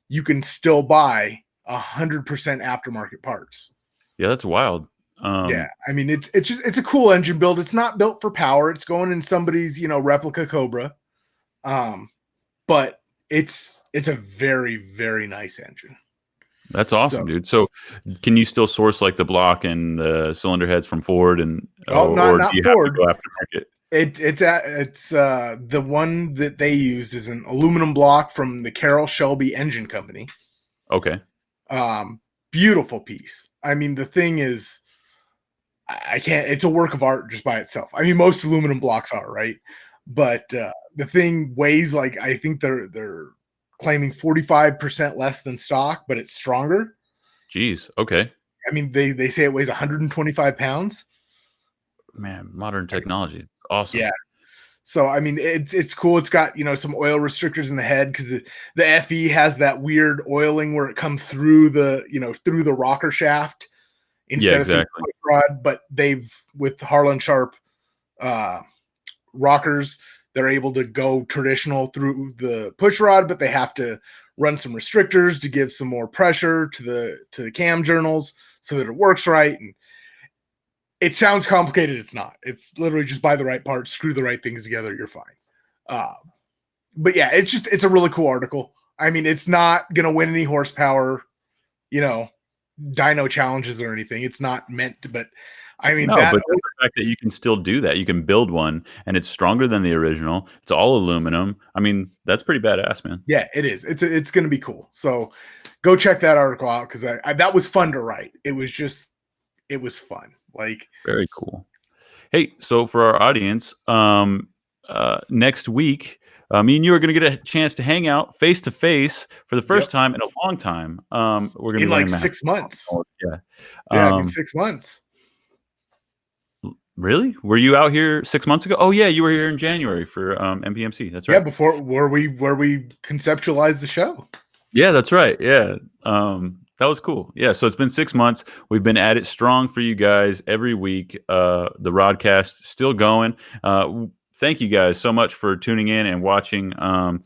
you can still buy 100% aftermarket parts. Yeah, that's wild. Yeah, I mean, it's a cool engine build. It's not built for power. It's going in somebody's replica Cobra, but it's a very, very nice engine. That's awesome, dude. So can you still source like the block and the cylinder heads from Ford or not do you Ford. Have to go aftermarket? It's the one that they used is an aluminum block from the Carroll Shelby Engine Company. Okay. Beautiful piece. I mean, the thing is, it's a work of art just by itself. I mean, most aluminum blocks are, right? But the thing weighs like, I think they're claiming 45% less than stock, but it's stronger. Jeez. Okay. I mean, they say it weighs 125 pounds. Man, modern technology. Awesome. Yeah. So, I mean, it's cool. It's got, some oil restrictors in the head because the FE has that weird oiling where it comes through through the rocker shaft instead of through the push rod. But with Harlan Sharp rockers, they're able to go traditional through the push rod, but they have to run some restrictors to give some more pressure to the cam journals so that it works right. And it sounds complicated. It's not. It's literally just buy the right parts, screw the right things together, you're fine. But yeah, it's a really cool article. I mean, it's not going to win any horsepower, dyno challenges or anything. It's not meant to, but I mean, but the fact that you can still do that, you can build one and it's stronger than the original. It's all aluminum. I mean, that's pretty badass, man. Yeah, it is. It's going to be cool. So go check that article out because that was fun to write. It was fun. Like, very cool. Hey, so for our audience, next week, me and you are going to get a chance to hang out face to face for the first time in a long time. We're going to be like 6 months. Yeah. In 6 months. Really? Were you out here 6 months ago? Oh yeah, you were here in January for MPMC. That's right. Yeah, before where we conceptualized the show. Yeah, that's right. Yeah. That was cool. Yeah, so it's been 6 months. We've been at it strong for you guys every week. The RodCAST still going. Thank you guys so much for tuning in and watching. Our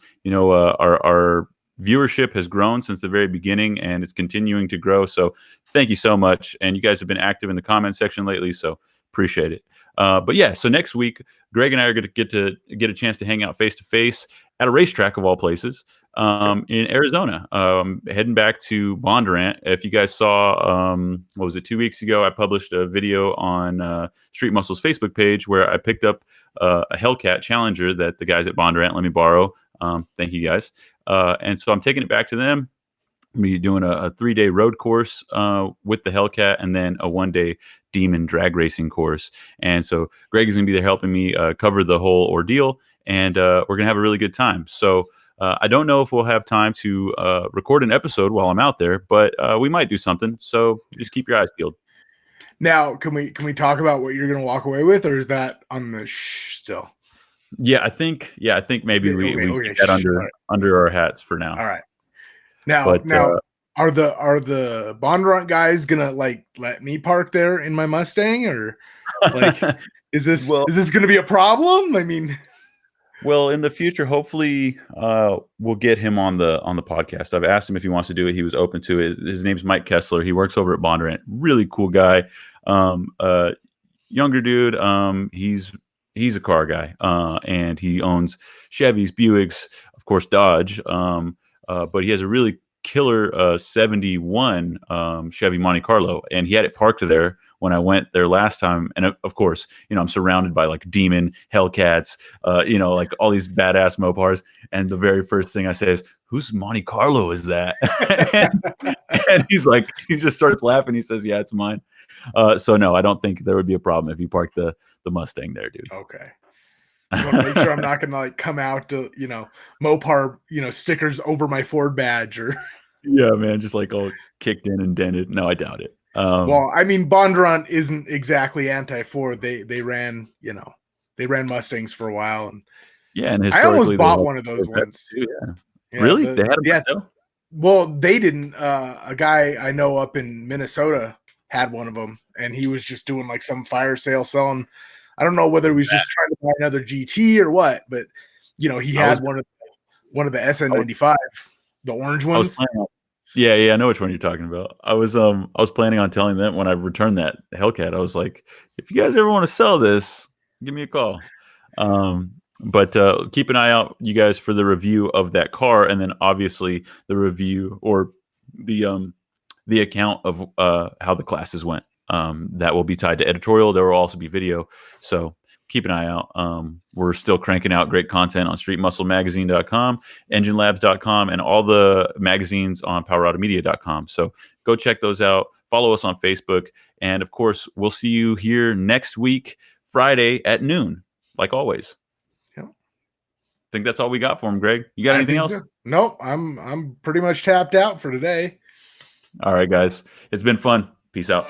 viewership has grown since the very beginning, and it's continuing to grow. So thank you so much. And you guys have been active in the comment section lately, so appreciate it. But yeah, so next week, Greg and I are going to get a chance to hang out face to face at a racetrack of all places. In Arizona, heading back to Bondurant. If you guys saw, what was it, 2 weeks ago, I published a video on Street Muscle's Facebook page where I picked up a Hellcat Challenger that the guys at Bondurant let me borrow. Thank you guys. And so I'm taking it back to them. I'm going to be doing a 3-day road course with the Hellcat and then a 1-day Demon drag racing course. And so Greg is going to be there helping me cover the whole ordeal, and we're going to have a really good time. So I don't know if we'll have time to record an episode while I'm out there, but we might do something. So just keep your eyes peeled. Now, can we talk about what you're going to walk away with, or is that on the still? Yeah, I think maybe we keep that under our hats for now. All right. Now, are the Bondurant guys gonna like let me park there in my Mustang, or like is this gonna be a problem? I mean. Well, in the future, hopefully, we'll get him on the podcast. I've asked him if he wants to do it. He was open to it. His name's Mike Kessler. He works over at Bondurant. Really cool guy. Younger dude. He's a car guy, and he owns Chevys, Buicks, of course, Dodge. But he has a really killer 71 Chevy Monte Carlo, and he had it parked there when I went there last time. And of course, I'm surrounded by like Demon, Hellcats, like all these badass Mopars. And the very first thing I say is, "Whose Monte Carlo is that?" and he's like, he just starts laughing. He says, "Yeah, it's mine." So no, I don't think there would be a problem if you park the Mustang there, dude. Okay. I want to make sure I'm not going to like come out to, Mopar, stickers over my Ford badge or. Yeah, man, just like all kicked in and dented. No, I doubt it. Well, I mean, Bondurant isn't exactly anti-Ford. They ran Mustangs for a while, and yeah, and I almost bought one of those once. Yeah. Really? They had them? Yeah. Well, they didn't. A guy I know up in Minnesota had one of them, and he was just doing like some fire sale selling. I don't know whether he was just trying to buy another GT or what, but he had one of the SN95, the orange ones. Yeah, I know which one you're talking about. I was planning on telling them when I returned that Hellcat, I was like, if you guys ever want to sell this, give me a call. But keep an eye out, you guys, for the review of that car, and then obviously the review or the account of how the classes went. That will be tied to editorial. There will also be video. So keep an eye out. We're still cranking out great content on streetmusclemagazine.com, enginelabs.com, and all the magazines on powerautomedia.com. So go check those out. Follow us on Facebook. And of course, we'll see you here next week, Friday at noon, like always. Yeah. I think that's all we got for him, Greg. You got anything else? So. No, I'm pretty much tapped out for today. All right, guys. It's been fun. Peace out.